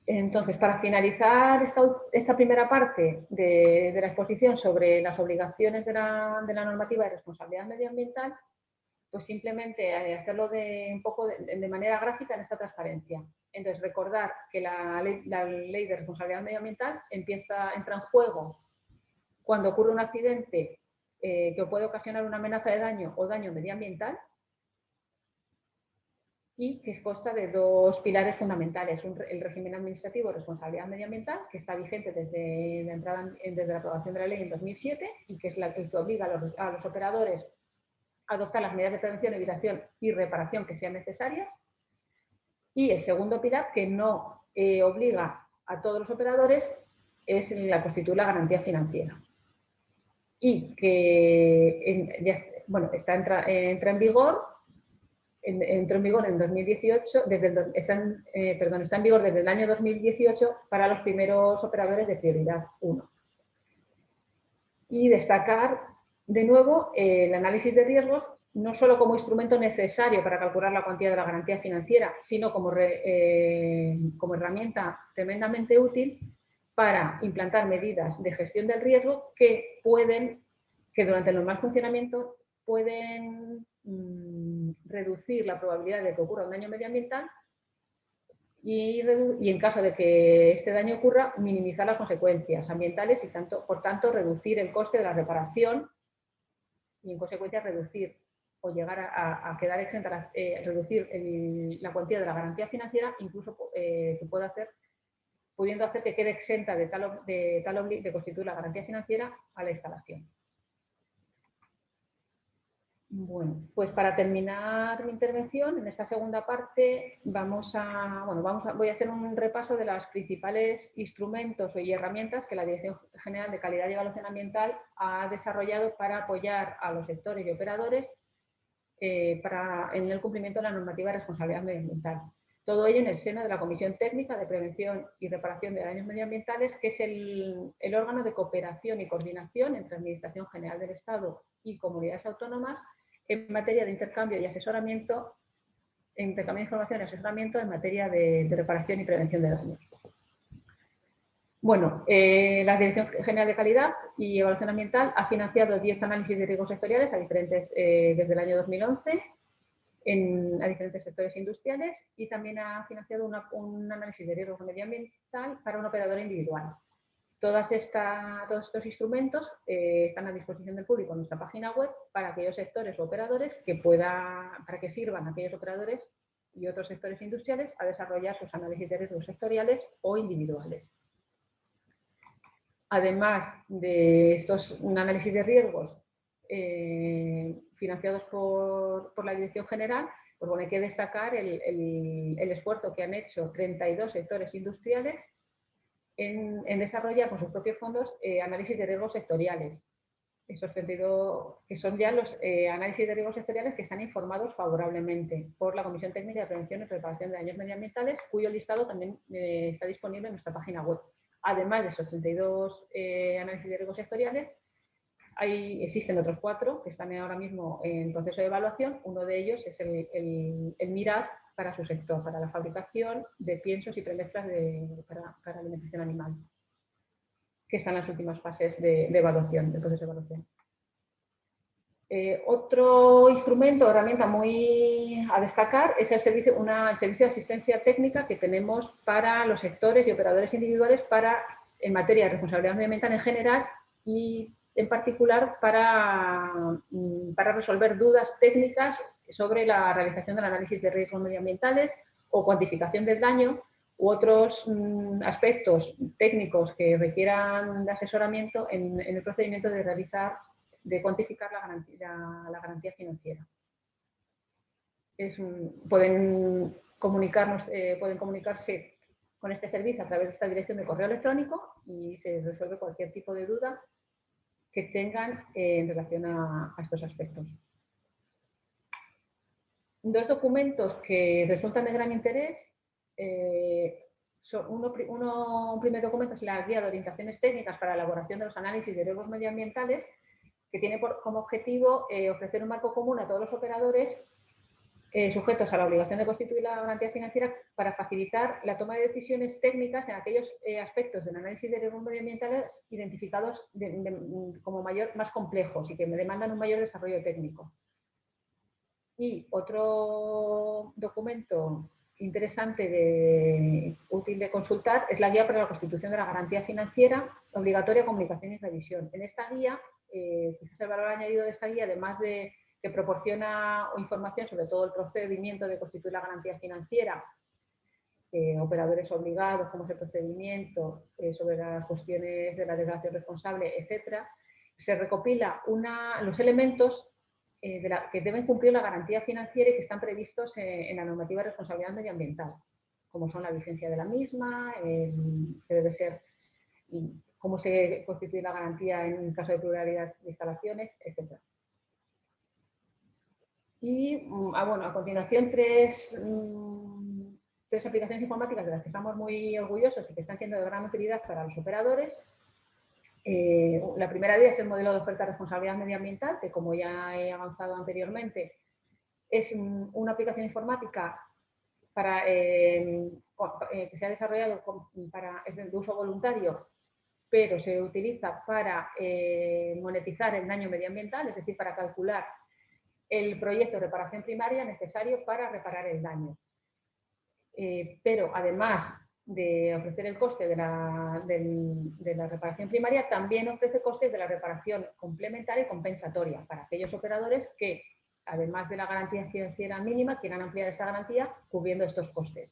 Entonces, para finalizar esta primera parte de la exposición sobre las obligaciones de la normativa de responsabilidad medioambiental, pues simplemente hacerlo un poco de manera gráfica en esta transparencia. Entonces, recordar que la ley de responsabilidad medioambiental entra en juego cuando ocurre un accidente que puede ocasionar una amenaza de daño o daño medioambiental. y que consta de dos pilares fundamentales. El régimen administrativo de responsabilidad medioambiental, que está vigente desde la aprobación de la ley en 2007 y que es el que obliga a los operadores a adoptar las medidas de prevención, evitación y reparación que sean necesarias. Y el segundo pilar, que no obliga a todos los operadores, es la constituir la garantía financiera. Y que entra en vigor. Entró en vigor en 2018, está en vigor desde el año 2018 para los primeros operadores de prioridad 1. Y destacar de nuevo el análisis de riesgos, no solo como instrumento necesario para calcular la cuantía de la garantía financiera, sino como herramienta tremendamente útil para implantar medidas de gestión del riesgo que durante el normal funcionamiento pueden reducir la probabilidad de que ocurra un daño medioambiental y en caso de que este daño ocurra, minimizar las consecuencias ambientales y por tanto reducir el coste de la reparación y en consecuencia reducir o llegar a quedar exenta, reducir la cuantía de la garantía financiera, incluso pudiendo hacer que quede exenta de constituir la garantía financiera a la instalación. Bueno, pues para terminar mi intervención, en esta segunda parte voy a hacer un repaso de los principales instrumentos y herramientas que la Dirección General de Calidad y Evaluación Ambiental ha desarrollado para apoyar a los sectores y operadores en el cumplimiento de la normativa de responsabilidad medioambiental. Todo ello en el seno de la Comisión Técnica de Prevención y Reparación de Daños Medioambientales, que es el órgano de cooperación y coordinación entre Administración General del Estado y comunidades autónomas en materia de intercambio y asesoramiento, intercambio de información y asesoramiento en materia de reparación y prevención de daños. Bueno, la Dirección General de Calidad y Evaluación Ambiental ha financiado 10 análisis de riesgos sectoriales desde el año 2011 a diferentes sectores industriales y también ha financiado un análisis de riesgo medioambiental para un operador individual. Todos estos instrumentos están a disposición del público en nuestra página web para aquellos sectores o operadores para que sirvan a aquellos operadores y otros sectores industriales a desarrollar sus análisis de riesgos sectoriales o individuales. Además de estos análisis de riesgos financiados por la Dirección General, pues bueno, hay que destacar el esfuerzo que han hecho 32 sectores industriales en desarrollar con sus propios fondos análisis de riesgos sectoriales. Esos 32, que son ya los análisis de riesgos sectoriales que están informados favorablemente por la Comisión Técnica de Prevención y Reparación de Daños Medioambientales, cuyo listado también está disponible en nuestra página web. Además de esos 32 análisis de riesgos sectoriales, existen otros 4 que están ahora mismo en proceso de evaluación. Uno de ellos es el MIRAD para su sector, para la fabricación de piensos y premezclas para alimentación animal, que están en las últimas fases de evaluación, del proceso de evaluación. Otro instrumento o herramienta muy a destacar es el servicio de asistencia técnica que tenemos para los sectores y operadores individuales en materia de responsabilidad medioambiental en general y en particular para resolver dudas técnicas sobre la realización del análisis de riesgos medioambientales o cuantificación del daño u otros aspectos técnicos que requieran de asesoramiento en el procedimiento de cuantificar la garantía financiera. Pueden comunicarse con este servicio a través de esta dirección de correo electrónico y se resuelve cualquier tipo de duda que tengan en relación a estos aspectos. 2 documentos que resultan de gran interés. Un primer documento es la Guía de Orientaciones Técnicas para la elaboración de los análisis de riesgos medioambientales, que tiene como objetivo ofrecer un marco común a todos los operadores sujetos a la obligación de constituir la garantía financiera para facilitar la toma de decisiones técnicas en aquellos aspectos del análisis de riesgos medioambientales identificados como más complejos y que demandan un mayor desarrollo técnico. Y otro documento interesante útil de consultar es la Guía para la Constitución de la Garantía Financiera, obligatoria, comunicación y revisión. En esta guía, quizás el valor añadido de esta guía, además de que proporciona información sobre todo el procedimiento de constituir la garantía financiera, operadores obligados, cómo es el procedimiento, sobre las cuestiones de la declaración responsable, etcétera. Se recopila los elementos que deben cumplir la garantía financiera y que están previstos en la normativa de responsabilidad medioambiental, como son la vigencia de la misma, que debe ser, cómo se constituye la garantía en caso de pluralidad de instalaciones, etc. Y, bueno, a continuación tres aplicaciones informáticas de las que estamos muy orgullosos y que están siendo de gran utilidad para los operadores. La primera de ellas es el modelo de oferta de responsabilidad medioambiental, que como ya he avanzado anteriormente, es una aplicación informática que se ha desarrollado es de uso voluntario, pero se utiliza para monetizar el daño medioambiental, es decir, para calcular el proyecto de reparación primaria necesario para reparar el daño. Pero además de ofrecer el coste de la reparación primaria, también ofrece costes de la reparación complementaria y compensatoria para aquellos operadores que, además de la garantía financiera mínima, quieran ampliar esta garantía cubriendo estos costes.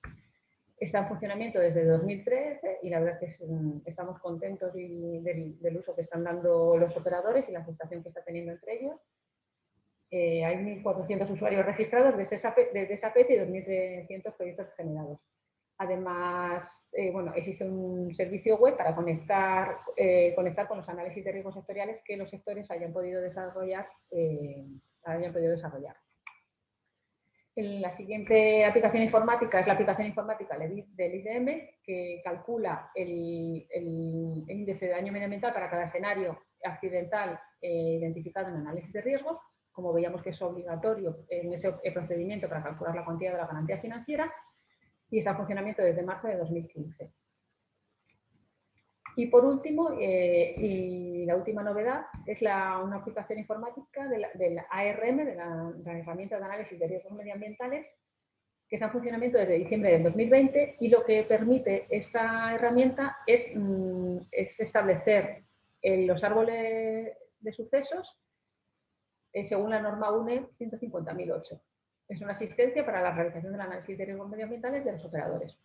Está en funcionamiento desde 2013 y la verdad es que estamos contentos del uso que están dando los operadores y la aceptación que está teniendo entre ellos. Hay 1.400 usuarios registrados desde esa fecha y 2.300 proyectos generados. Además, bueno, existe un servicio web para conectar con los análisis de riesgos sectoriales que los sectores hayan podido desarrollar. La siguiente aplicación informática es la aplicación informática del IDM, que calcula el índice de daño medioambiental para cada escenario accidental identificado en análisis de riesgos. Como veíamos que es obligatorio en ese procedimiento para calcular la cuantía de la garantía financiera, y está en funcionamiento desde marzo de 2015. Y por último, y la última novedad, es una aplicación informática del ARM, de la herramienta de análisis de riesgos medioambientales, que está en funcionamiento desde diciembre del 2020, y lo que permite esta herramienta es establecer los árboles de sucesos según la norma UNE 150.008. Es una asistencia para la realización del análisis de riesgos medioambientales de los operadores.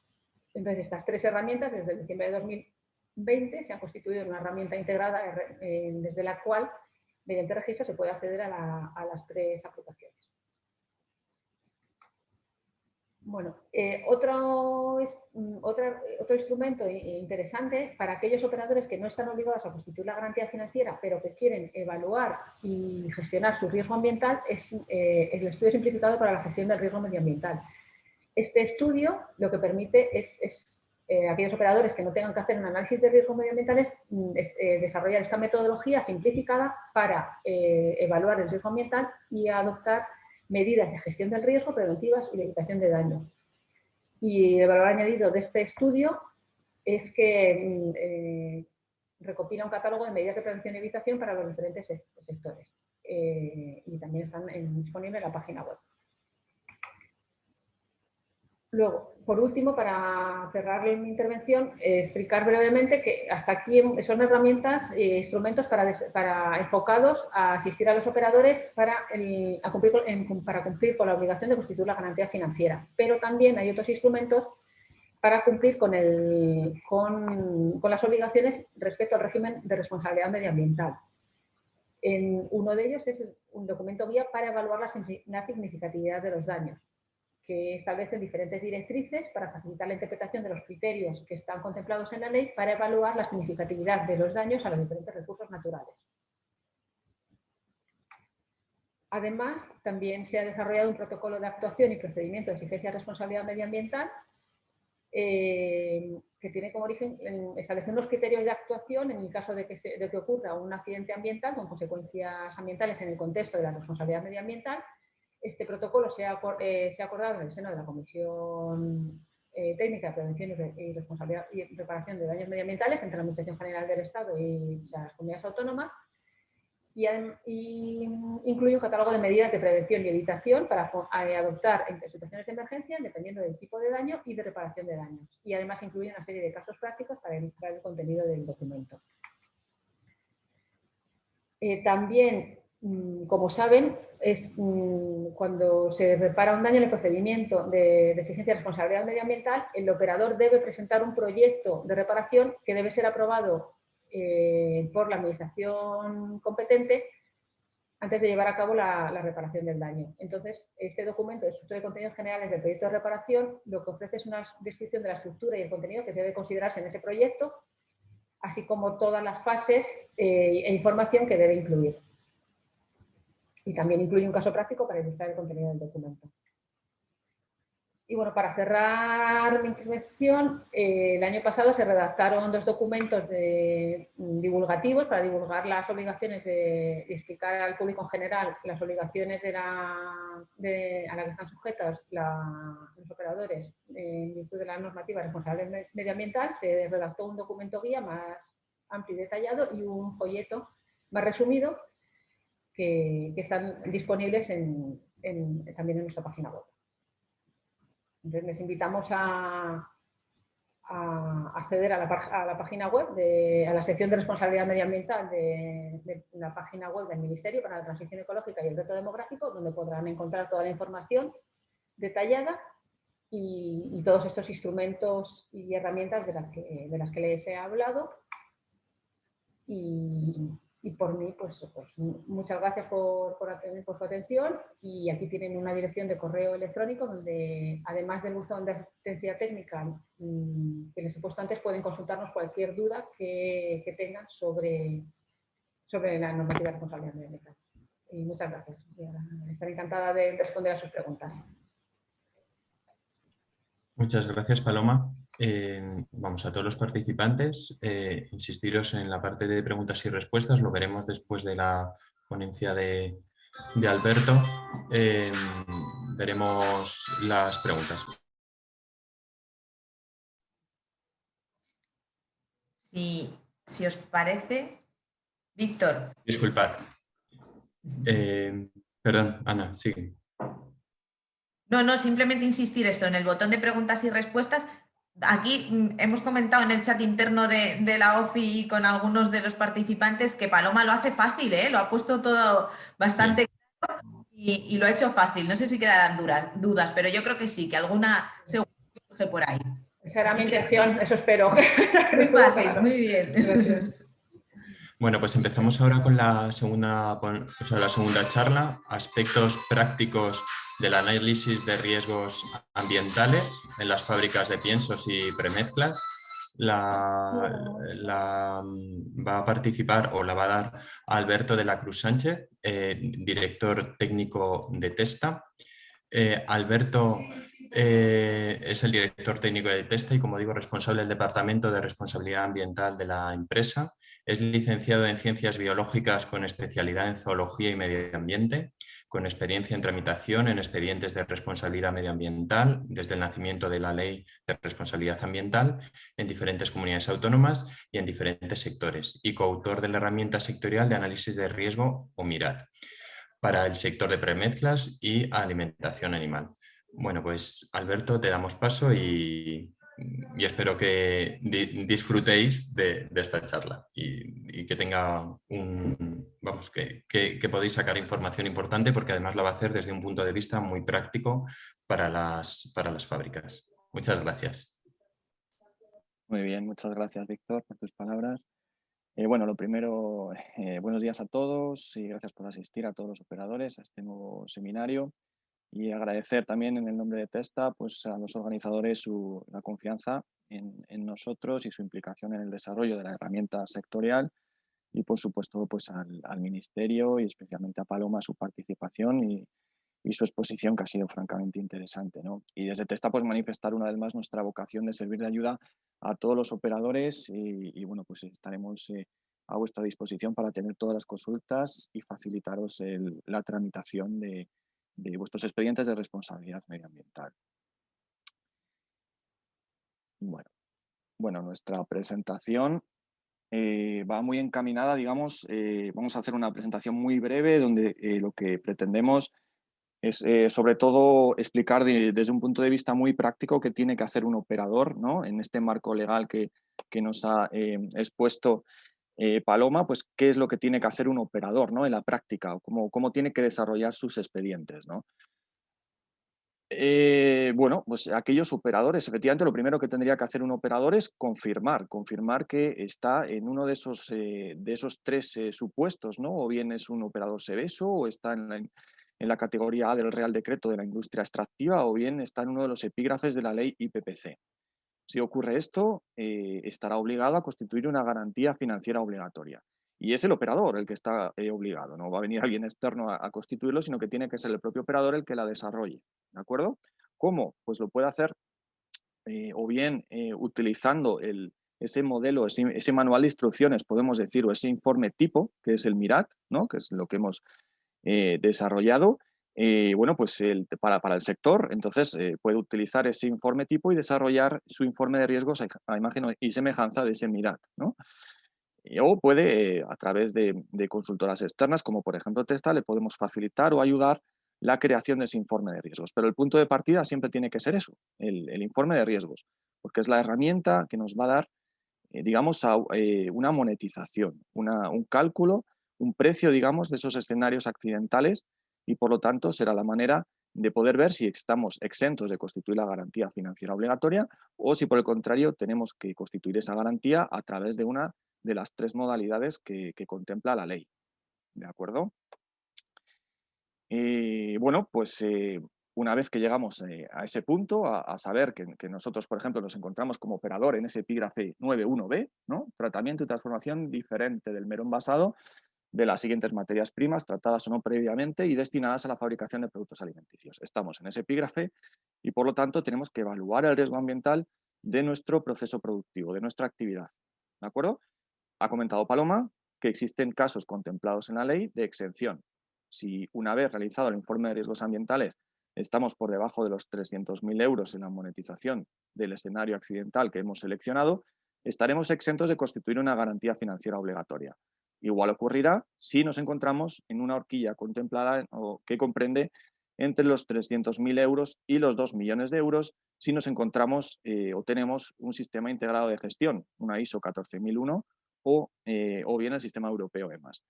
Entonces, estas tres herramientas, desde diciembre de 2020, se han constituido en una herramienta integrada desde la cual, mediante registro, se puede acceder a las tres aplicaciones. Bueno, otro instrumento interesante para aquellos operadores que no están obligados a constituir la garantía financiera, pero que quieren evaluar y gestionar su riesgo ambiental, es el estudio simplificado para la gestión del riesgo medioambiental. Este estudio lo que permite es aquellos operadores que no tengan que hacer un análisis de riesgos medioambientales, desarrollar esta metodología simplificada para evaluar el riesgo ambiental y adoptar medidas de gestión del riesgo, preventivas y de evitación de daño. Y el valor añadido de este estudio es que recopila un catálogo de medidas de prevención y evitación para los diferentes sectores. Y también están disponibles en la página web. Luego, por último, para cerrar mi intervención, explicar brevemente que hasta aquí son herramientas e instrumentos enfocados a asistir a los operadores para cumplir con la obligación de constituir la garantía financiera. Pero también hay otros instrumentos para cumplir con las obligaciones respecto al régimen de responsabilidad medioambiental. Uno de ellos es un documento guía para evaluar la significatividad de los daños, que establecen diferentes directrices para facilitar la interpretación de los criterios que están contemplados en la ley para evaluar la significatividad de los daños a los diferentes recursos naturales. Además, también se ha desarrollado un protocolo de actuación y procedimiento de exigencia de responsabilidad medioambiental que tiene como origen establecer unos criterios de actuación en el caso de que ocurra un accidente ambiental con consecuencias ambientales en el contexto de la responsabilidad medioambiental. Este protocolo se ha acordado en el seno de la Comisión Técnica de Prevención y Responsabilidad y Reparación de Daños Medioambientales entre la Administración General del Estado y las comunidades autónomas, y incluye un catálogo de medidas de prevención y evitación para adoptar en situaciones de emergencia dependiendo del tipo de daño y de reparación de daños. Y además incluye una serie de casos prácticos para ilustrar el contenido del documento. También como saben, cuando se repara un daño en el procedimiento de exigencia de responsabilidad medioambiental, el operador debe presentar un proyecto de reparación que debe ser aprobado por la administración competente antes de llevar a cabo la reparación del daño. Entonces, este documento de estructura de contenidos generales del proyecto de reparación lo que ofrece es una descripción de la estructura y el contenido que debe considerarse en ese proyecto, así como todas las fases e información que debe incluir. Y también incluye un caso práctico para ilustrar el contenido del documento. Y bueno, para cerrar mi intervención, el año pasado se redactaron 2 documentos divulgativos para divulgar las obligaciones de explicar al público en general las obligaciones a las que están sujetos los operadores en virtud de la normativa responsable medioambiental. Se redactó un documento guía más amplio y detallado y un folleto más resumido que están disponibles también en nuestra página web. Entonces, les invitamos a acceder a la página web, a la sección de responsabilidad medioambiental de la página web del Ministerio para la Transición Ecológica y el Reto Demográfico, donde podrán encontrar toda la información detallada y todos estos instrumentos y herramientas de las que les he hablado. Y por mí, pues muchas gracias por su atención, y aquí tienen una dirección de correo electrónico donde, además del buzón de asistencia técnica que les he puesto antes, pueden consultarnos cualquier duda que tengan sobre la normativa de responsabilidad medioambiental. Y muchas gracias. Estaré encantada de responder a sus preguntas. Muchas gracias, Paloma. Vamos, a todos los participantes, insistiros en la parte de preguntas y respuestas, lo veremos después de la ponencia de Alberto. Veremos las preguntas. Si os parece, Víctor. Disculpad. Perdón, Ana, sigue. No, simplemente insistir esto en el botón de preguntas y respuestas. Aquí hemos comentado en el chat interno de la OFI con algunos de los participantes que Paloma lo hace fácil, lo ha puesto todo bastante claro y lo ha hecho fácil. No sé si quedarán dudas, pero yo creo que sí, que alguna seguro surge por ahí. Esa era mi intención, eso espero. Muy fácil, muy bien. Gracias. Bueno, pues empezamos ahora con la segunda charla, aspectos prácticos del análisis de riesgos ambientales en las fábricas de piensos y premezclas. Va a participar o la va a dar Alberto de la Cruz Sánchez, director técnico de Testa. Alberto es el director técnico de Testa y, como digo, responsable del Departamento de Responsabilidad Ambiental de la empresa. Es licenciado en Ciencias Biológicas con especialidad en Zoología y Medio Ambiente, con experiencia en tramitación en expedientes de responsabilidad medioambiental desde el nacimiento de la Ley de Responsabilidad Ambiental en diferentes comunidades autónomas y en diferentes sectores, y coautor de la herramienta sectorial de análisis de riesgo o MIRAT para el sector de premezclas y alimentación animal. Bueno, pues Alberto, te damos paso y espero que disfrutéis de esta charla y que tenga que podéis sacar información importante, porque además la va a hacer desde un punto de vista muy práctico para las fábricas. Muchas gracias. Muy bien, muchas gracias, Víctor, por tus palabras. Bueno, lo primero, buenos días a todos y gracias por asistir a todos los operadores a este nuevo seminario, y agradecer también en el nombre de Testa pues, a los organizadores la confianza en nosotros y su implicación en el desarrollo de la herramienta sectorial, y por supuesto pues, al Ministerio y especialmente a Paloma su participación y su exposición, que ha sido francamente interesante, ¿no? Y desde Testa pues manifestar una vez más nuestra vocación de servir de ayuda a todos los operadores y bueno, pues estaremos a vuestra disposición para tener todas las consultas y facilitaros la tramitación de vuestros expedientes de responsabilidad medioambiental. Bueno, nuestra presentación va muy encaminada, digamos, vamos a hacer una presentación muy breve donde lo que pretendemos es sobre todo explicar desde un punto de vista muy práctico qué tiene que hacer un operador, ¿no? En este marco legal que nos ha expuesto Paloma, pues qué es lo que tiene que hacer un operador, ¿no? En la práctica, o cómo tiene que desarrollar sus expedientes, ¿no? Bueno, pues aquellos operadores, efectivamente, lo primero que tendría que hacer un operador es confirmar que está en uno de esos tres supuestos, ¿no? O bien es un operador SEVESO, o está en la categoría A del Real Decreto de la Industria Extractiva, o bien está en uno de los epígrafes de la ley IPPC. Si ocurre esto, estará obligado a constituir una garantía financiera obligatoria. Y es el operador el que está obligado, no va a venir alguien externo a constituirlo, sino que tiene que ser el propio operador el que la desarrolle. ¿De acuerdo? ¿Cómo? Pues lo puede hacer o bien utilizando ese modelo, ese manual de instrucciones, podemos decir, o ese informe tipo, que es el MIRAT, ¿no? Que es lo que hemos desarrollado. Bueno, pues para el sector, entonces puede utilizar ese informe tipo y desarrollar su informe de riesgos a imagen y semejanza de ese MIRAT, ¿no? O puede, a través de consultoras externas, como por ejemplo Testa, le podemos facilitar o ayudar la creación de ese informe de riesgos. Pero el punto de partida siempre tiene que ser eso, el informe de riesgos, porque es la herramienta que nos va a dar, digamos, una monetización, un cálculo, un precio, digamos, de esos escenarios accidentales y, por lo tanto, será la manera de poder ver si estamos exentos de constituir la garantía financiera obligatoria o si, por el contrario, tenemos que constituir esa garantía a través de una de las tres modalidades que contempla la ley. ¿De acuerdo? Bueno, pues una vez que llegamos a ese punto, a saber que nosotros, por ejemplo, nos encontramos como operador en ese epígrafe 9.1b, ¿no? Tratamiento y transformación diferente del mero envasado de las siguientes materias primas tratadas o no previamente y destinadas a la fabricación de productos alimenticios. Estamos en ese epígrafe y, por lo tanto, tenemos que evaluar el riesgo ambiental de nuestro proceso productivo, de nuestra actividad. ¿De acuerdo? Ha comentado Paloma que existen casos contemplados en la ley de exención. Si una vez realizado el informe de riesgos ambientales estamos por debajo de los 300.000 euros en la monetización del escenario accidental que hemos seleccionado, estaremos exentos de constituir una garantía financiera obligatoria. Igual ocurrirá si nos encontramos en una horquilla contemplada o que comprende entre los 300.000 euros y los 2 millones de euros si nos encontramos o tenemos un sistema integrado de gestión, una ISO 14001 o bien el sistema europeo EMAS.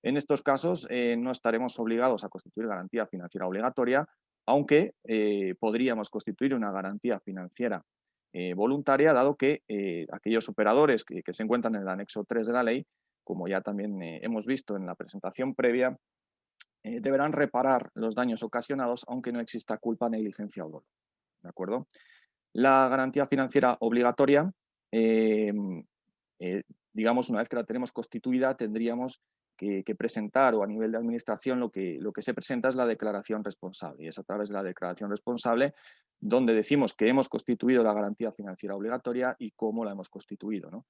En estos casos no estaremos obligados a constituir garantía financiera obligatoria, aunque podríamos constituir una garantía financiera voluntaria, dado que aquellos operadores que se encuentran en el anexo 3 de la ley, como ya también hemos visto en la presentación previa, deberán reparar los daños ocasionados aunque no exista culpa, negligencia o dolo. ¿De acuerdo? La garantía financiera obligatoria, digamos, una vez que la tenemos constituida, tendríamos que presentar, o a nivel de administración lo que se presenta es la declaración responsable. Y es a través de la declaración responsable donde decimos que hemos constituido la garantía financiera obligatoria y cómo la hemos constituido, ¿no?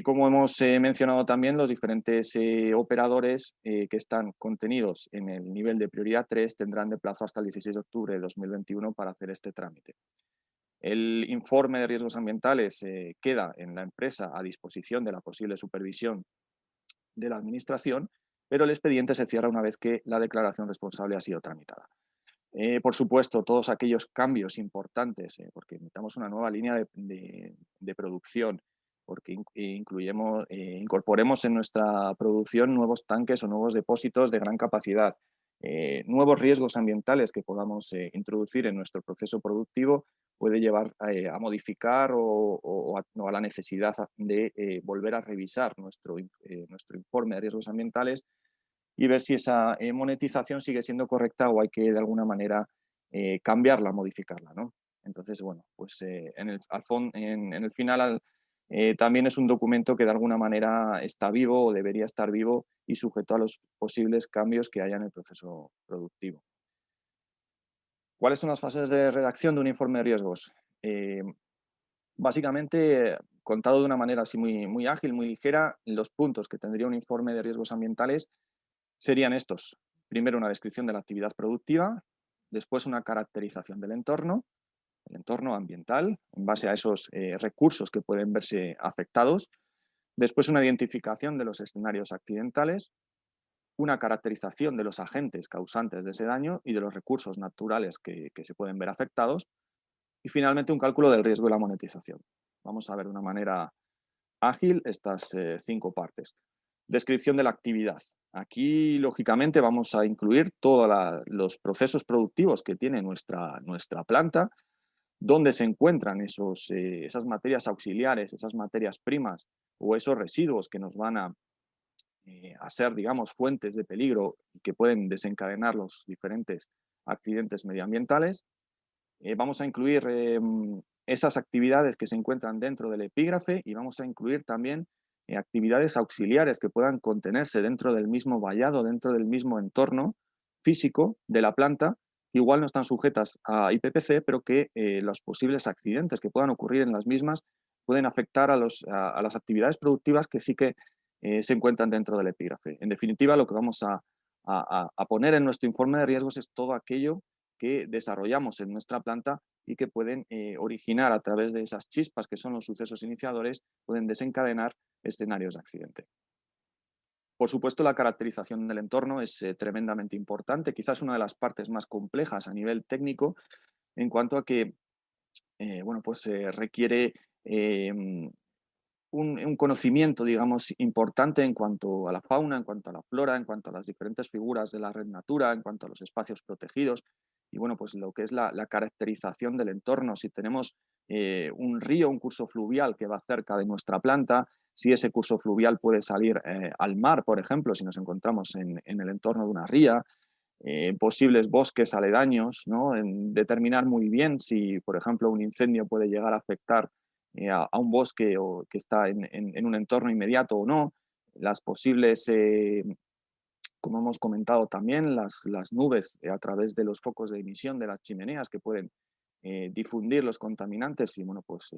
Como hemos mencionado también, los diferentes operadores que están contenidos en el nivel de prioridad 3 tendrán de plazo hasta el 16 de octubre de 2021 para hacer este trámite. El informe de riesgos ambientales queda en la empresa a disposición de la posible supervisión de la administración, pero el expediente se cierra una vez que la declaración responsable ha sido tramitada. Por supuesto, todos aquellos cambios importantes, porque necesitamos una nueva línea de producción, porque incorporemos en nuestra producción nuevos tanques o nuevos depósitos de gran capacidad, nuevos riesgos ambientales que podamos introducir en nuestro proceso productivo, puede llevar a modificar o a la necesidad de volver a revisar nuestro informe de riesgos ambientales y ver si esa monetización sigue siendo correcta o hay que de alguna manera cambiarla, modificarla, ¿no? Entonces, bueno, pues en el final también es un documento que de alguna manera está vivo o debería estar vivo y sujeto a los posibles cambios que haya en el proceso productivo. ¿Cuáles son las fases de redacción de un informe de riesgos? Básicamente, contado de una manera así muy ágil, muy ligera, los puntos que tendría un informe de riesgos ambientales serían estos. Primero, una descripción de la actividad productiva, después una caracterización del entorno, el entorno ambiental, en base a esos recursos que pueden verse afectados, después una identificación de los escenarios accidentales, una caracterización de los agentes causantes de ese daño y de los recursos naturales que se pueden ver afectados, y finalmente un cálculo del riesgo y la monetización. Vamos a ver de una manera ágil estas 5 partes. Descripción de la actividad. Aquí, lógicamente, vamos a incluir todos los procesos productivos que tiene nuestra planta, dónde se encuentran esas materias auxiliares, esas materias primas o esos residuos que nos van a ser, digamos, fuentes de peligro y que pueden desencadenar los diferentes accidentes medioambientales. Vamos a incluir esas actividades que se encuentran dentro del epígrafe y vamos a incluir también actividades auxiliares que puedan contenerse dentro del mismo vallado, dentro del mismo entorno físico de la planta, que igual no están sujetas a IPPC, pero que los posibles accidentes que puedan ocurrir en las mismas pueden afectar a las actividades productivas que sí que se encuentran dentro del epígrafe. En definitiva, lo que vamos a poner en nuestro informe de riesgos es todo aquello que desarrollamos en nuestra planta y que pueden originar a través de esas chispas que son los sucesos iniciadores, pueden desencadenar escenarios de accidente. Por supuesto, la caracterización del entorno es tremendamente importante, quizás una de las partes más complejas a nivel técnico, en cuanto a que bueno, pues, requiere un conocimiento, digamos, importante en cuanto a la fauna, en cuanto a la flora, en cuanto a las diferentes figuras de la red natura, en cuanto a los espacios protegidos y, bueno, pues lo que es la caracterización del entorno. Si tenemos un río, un curso fluvial que va cerca de nuestra planta, si ese curso fluvial puede salir al mar, por ejemplo, si nos encontramos en el entorno de una ría, posibles bosques aledaños, ¿no? En determinar muy bien si, por ejemplo, un incendio puede llegar a afectar a un bosque o que está en un entorno inmediato o no, las posibles, como hemos comentado también, las nubes a través de los focos de emisión de las chimeneas que pueden difundir los contaminantes y, bueno, pues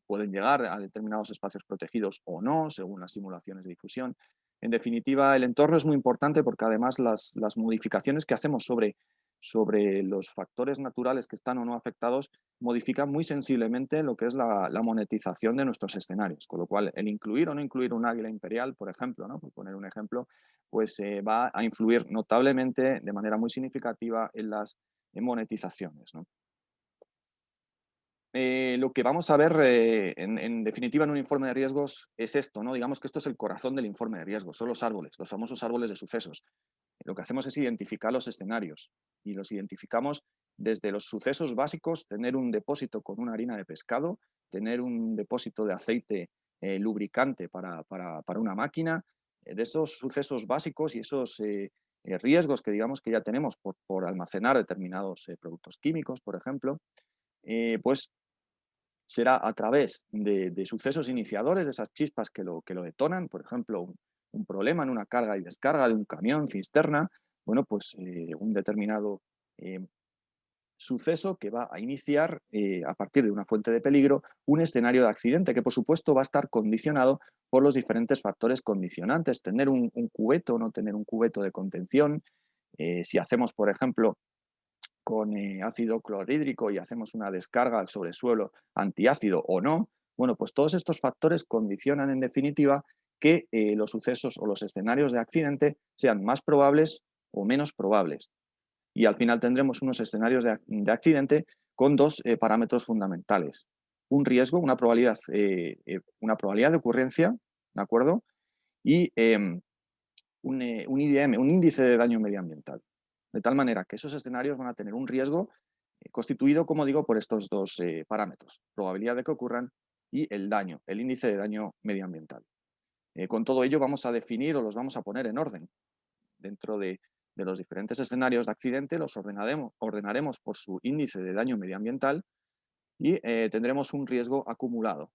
pueden llegar a determinados espacios protegidos o no, según las simulaciones de difusión. En definitiva, el entorno es muy importante porque además las modificaciones que hacemos sobre los factores naturales que están o no afectados modifican muy sensiblemente lo que es la monetización de nuestros escenarios, con lo cual el incluir o no incluir un águila imperial, por ejemplo, ¿no? Por poner un ejemplo, pues va a influir notablemente, de manera muy significativa, en las monetizaciones, ¿no? Lo que vamos a ver en definitiva en un informe de riesgos es esto, ¿no? Digamos que esto es el corazón del informe de riesgos, son los árboles, los famosos árboles de sucesos. Lo que hacemos es identificar los escenarios y los identificamos desde los sucesos básicos, tener un depósito con una harina de pescado, tener un depósito de aceite lubricante para una máquina, de esos sucesos básicos y esos riesgos que digamos que ya tenemos por almacenar determinados productos químicos, por ejemplo, pues será a través de sucesos iniciadores, de esas chispas que lo detonan, por ejemplo, un problema en una carga y descarga de un camión, cisterna, bueno, pues un determinado suceso que va a iniciar a partir de una fuente de peligro un escenario de accidente que por supuesto va a estar condicionado por los diferentes factores condicionantes, tener un cubeto o no tener un cubeto de contención, si hacemos por ejemplo con ácido clorhídrico y hacemos una descarga al sobresuelo antiácido o no, bueno, pues todos estos factores condicionan en definitiva que los sucesos o los escenarios de accidente sean más probables o menos probables. Y al final tendremos unos escenarios de accidente con dos parámetros fundamentales. Un riesgo, una probabilidad de ocurrencia, ¿de acuerdo? Y un IDM, un índice de daño medioambiental. De tal manera que esos escenarios van a tener un riesgo constituido, como digo, por estos dos parámetros, probabilidad de que ocurran y el daño, el índice de daño medioambiental. Con todo ello vamos a definir o los vamos a poner en orden. Dentro de los diferentes escenarios de accidente los ordenaremos por su índice de daño medioambiental y tendremos un riesgo acumulado.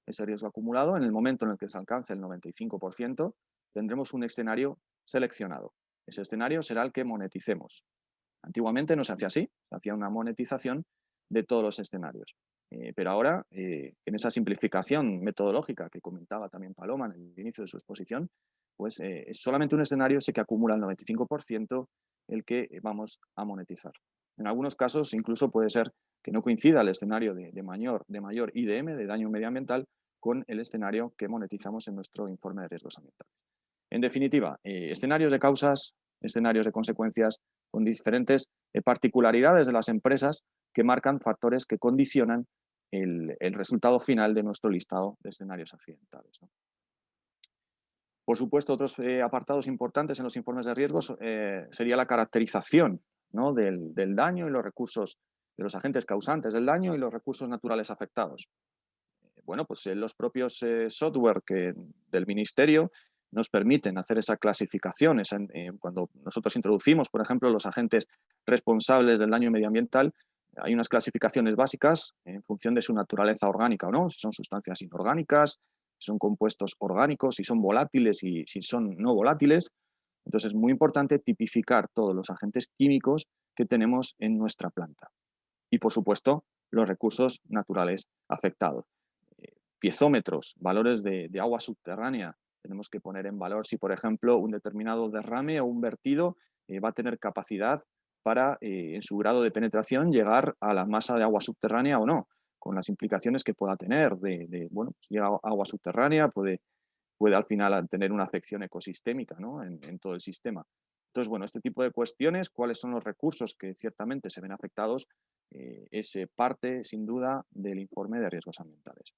Ese riesgo acumulado, en el momento en el que se alcance el 95%, tendremos un escenario seleccionado. Ese escenario será el que moneticemos. Antiguamente no se hacía así, se hacía una monetización de todos los escenarios. Pero ahora, en esa simplificación metodológica que comentaba también Paloma en el inicio de su exposición, pues es solamente un escenario ese que acumula el 95% el que vamos a monetizar. En algunos casos incluso puede ser que no coincida el escenario de mayor IDM, de daño medioambiental, con el escenario que monetizamos en nuestro informe de riesgos ambientales. En definitiva, escenarios de causas, escenarios de consecuencias, con diferentes particularidades de las empresas que marcan factores que condicionan el resultado final de nuestro listado de escenarios accidentales, ¿no? Por supuesto, otros apartados importantes en los informes de riesgos sería la caracterización, ¿no?, del daño y los recursos de los agentes causantes del daño y los recursos naturales afectados. Bueno, pues los propios software del Ministerio nos permiten hacer esa clasificación. Cuando nosotros introducimos, por ejemplo, los agentes responsables del daño medioambiental, hay unas clasificaciones básicas en función de su naturaleza orgánica o no, si son sustancias inorgánicas, si son compuestos orgánicos, si son volátiles y si son no volátiles. Entonces es muy importante tipificar todos los agentes químicos que tenemos en nuestra planta. Y, por supuesto, los recursos naturales afectados. Piezómetros, valores de agua subterránea. Tenemos que poner en valor si, por ejemplo, un determinado derrame o un vertido va a tener capacidad para, en su grado de penetración, llegar a la masa de agua subterránea o no, con las implicaciones que pueda tener. Bueno, pues llega agua subterránea, puede al final tener una afección ecosistémica, ¿no?, en todo el sistema. Entonces, bueno, este tipo de cuestiones, cuáles son los recursos que ciertamente se ven afectados, es parte, sin duda, del informe de riesgos ambientales.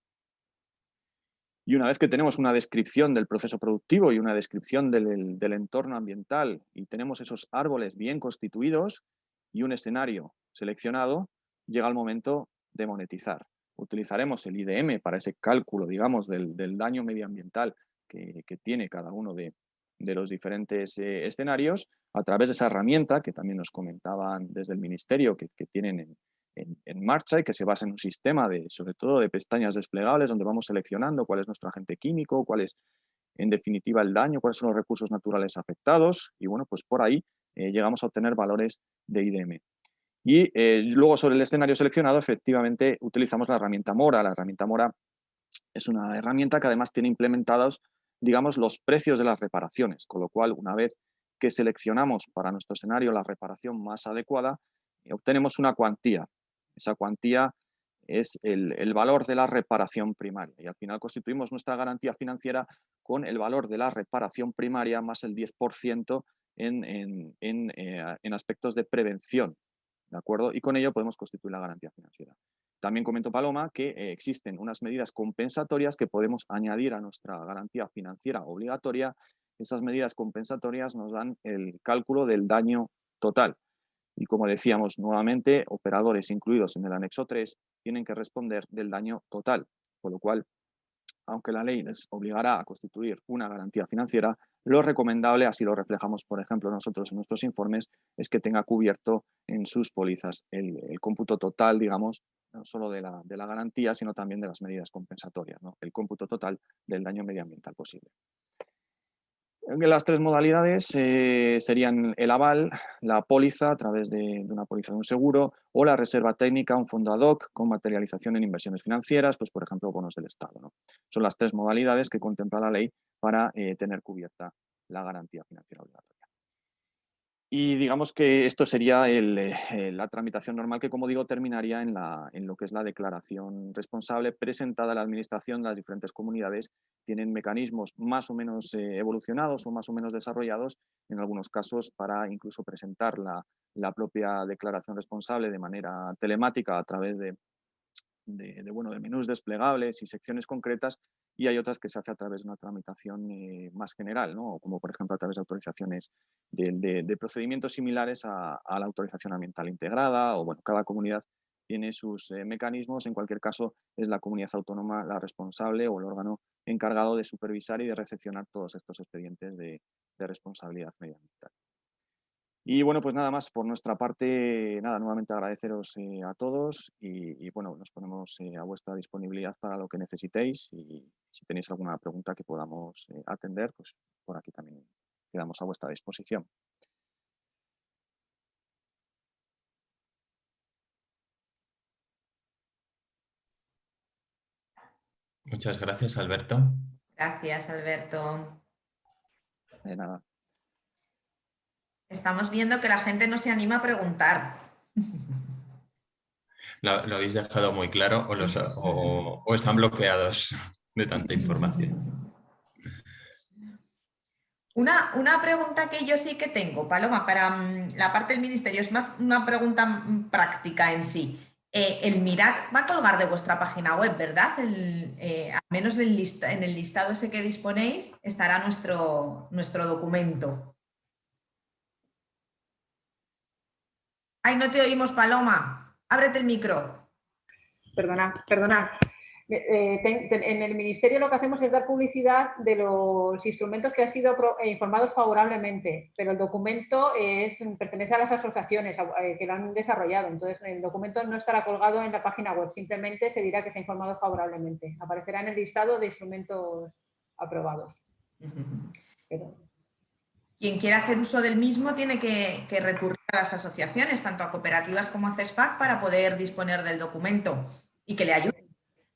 Y una vez que tenemos una descripción del proceso productivo y una descripción del entorno ambiental y tenemos esos árboles bien constituidos y un escenario seleccionado, llega el momento de monetizar. Utilizaremos el IDM para ese cálculo, digamos, del daño medioambiental que tiene cada uno de los diferentes escenarios a través de esa herramienta que también nos comentaban desde el Ministerio que tienen en marcha y que se basa en un sistema sobre todo de pestañas desplegables donde vamos seleccionando cuál es nuestro agente químico, cuál es en definitiva el daño, cuáles son los recursos naturales afectados y bueno, pues por ahí llegamos a obtener valores de IDM. Y luego sobre el escenario seleccionado efectivamente utilizamos la herramienta Mora. La herramienta Mora es una herramienta que además tiene implementados, digamos, los precios de las reparaciones, con lo cual una vez que seleccionamos para nuestro escenario la reparación más adecuada, obtenemos una cuantía. Esa cuantía es el valor de la reparación primaria y al final constituimos nuestra garantía financiera con el valor de la reparación primaria más el 10% en aspectos de prevención, ¿de acuerdo? Y con ello podemos constituir la garantía financiera. También comentó Paloma que existen unas medidas compensatorias que podemos añadir a nuestra garantía financiera obligatoria. Esas medidas compensatorias nos dan el cálculo del daño total. Y como decíamos nuevamente, operadores incluidos en el anexo 3 tienen que responder del daño total, con lo cual, aunque la ley les obligará a constituir una garantía financiera, lo recomendable, así lo reflejamos, por ejemplo, nosotros en nuestros informes, es que tenga cubierto en sus pólizas el cómputo total, digamos, no solo de la garantía, sino también de las medidas compensatorias, ¿no?, el cómputo total del daño medioambiental posible. Las tres modalidades serían el aval, la póliza a través de una póliza de un seguro o la reserva técnica, un fondo ad hoc con materialización en inversiones financieras, pues por ejemplo bonos del Estado, ¿no? Son las tres modalidades que contempla la ley para tener cubierta la garantía financiera obligatoria. Y digamos que esto sería la tramitación normal que, como digo, terminaría en lo que es la declaración responsable presentada a la Administración. Las diferentes comunidades tienen mecanismos más o menos evolucionados o más o menos desarrollados, en algunos casos para incluso presentar la propia declaración responsable de manera telemática a través de menús desplegables y secciones concretas, y hay otras que se hace a través de una tramitación más general, ¿no?, como por ejemplo a través de autorizaciones de procedimientos similares a la autorización ambiental integrada, o bueno, cada comunidad tiene sus mecanismos. En cualquier caso, es la comunidad autónoma la responsable o el órgano encargado de supervisar y de recepcionar todos estos expedientes de responsabilidad medioambiental. Y bueno, pues nada más por nuestra parte, nada, nuevamente agradeceros a todos y bueno, nos ponemos a vuestra disponibilidad para lo que necesitéis y si tenéis alguna pregunta que podamos atender, pues por aquí también quedamos a vuestra disposición. Muchas gracias, Alberto. Gracias, Alberto. De nada. Estamos viendo que la gente no se anima a preguntar. Lo habéis dejado muy claro o están bloqueados de tanta información. Una pregunta que yo sí que tengo, Paloma, para la parte del Ministerio, es más una pregunta práctica en sí. El MIRAC va a colgar de vuestra página web, ¿verdad? Al menos en el listado ese que disponéis estará nuestro documento. Ay, no te oímos, Paloma. Ábrete el micro. Perdona. En el Ministerio lo que hacemos es dar publicidad de los instrumentos que han sido informados favorablemente, pero el documento pertenece a las asociaciones que lo han desarrollado. Entonces, el documento no estará colgado en la página web, simplemente se dirá que se ha informado favorablemente. Aparecerá en el listado de instrumentos aprobados. Pero... Quien quiera hacer uso del mismo tiene que recurrir a las asociaciones, tanto a cooperativas como a CESFAC, para poder disponer del documento y que le ayuden.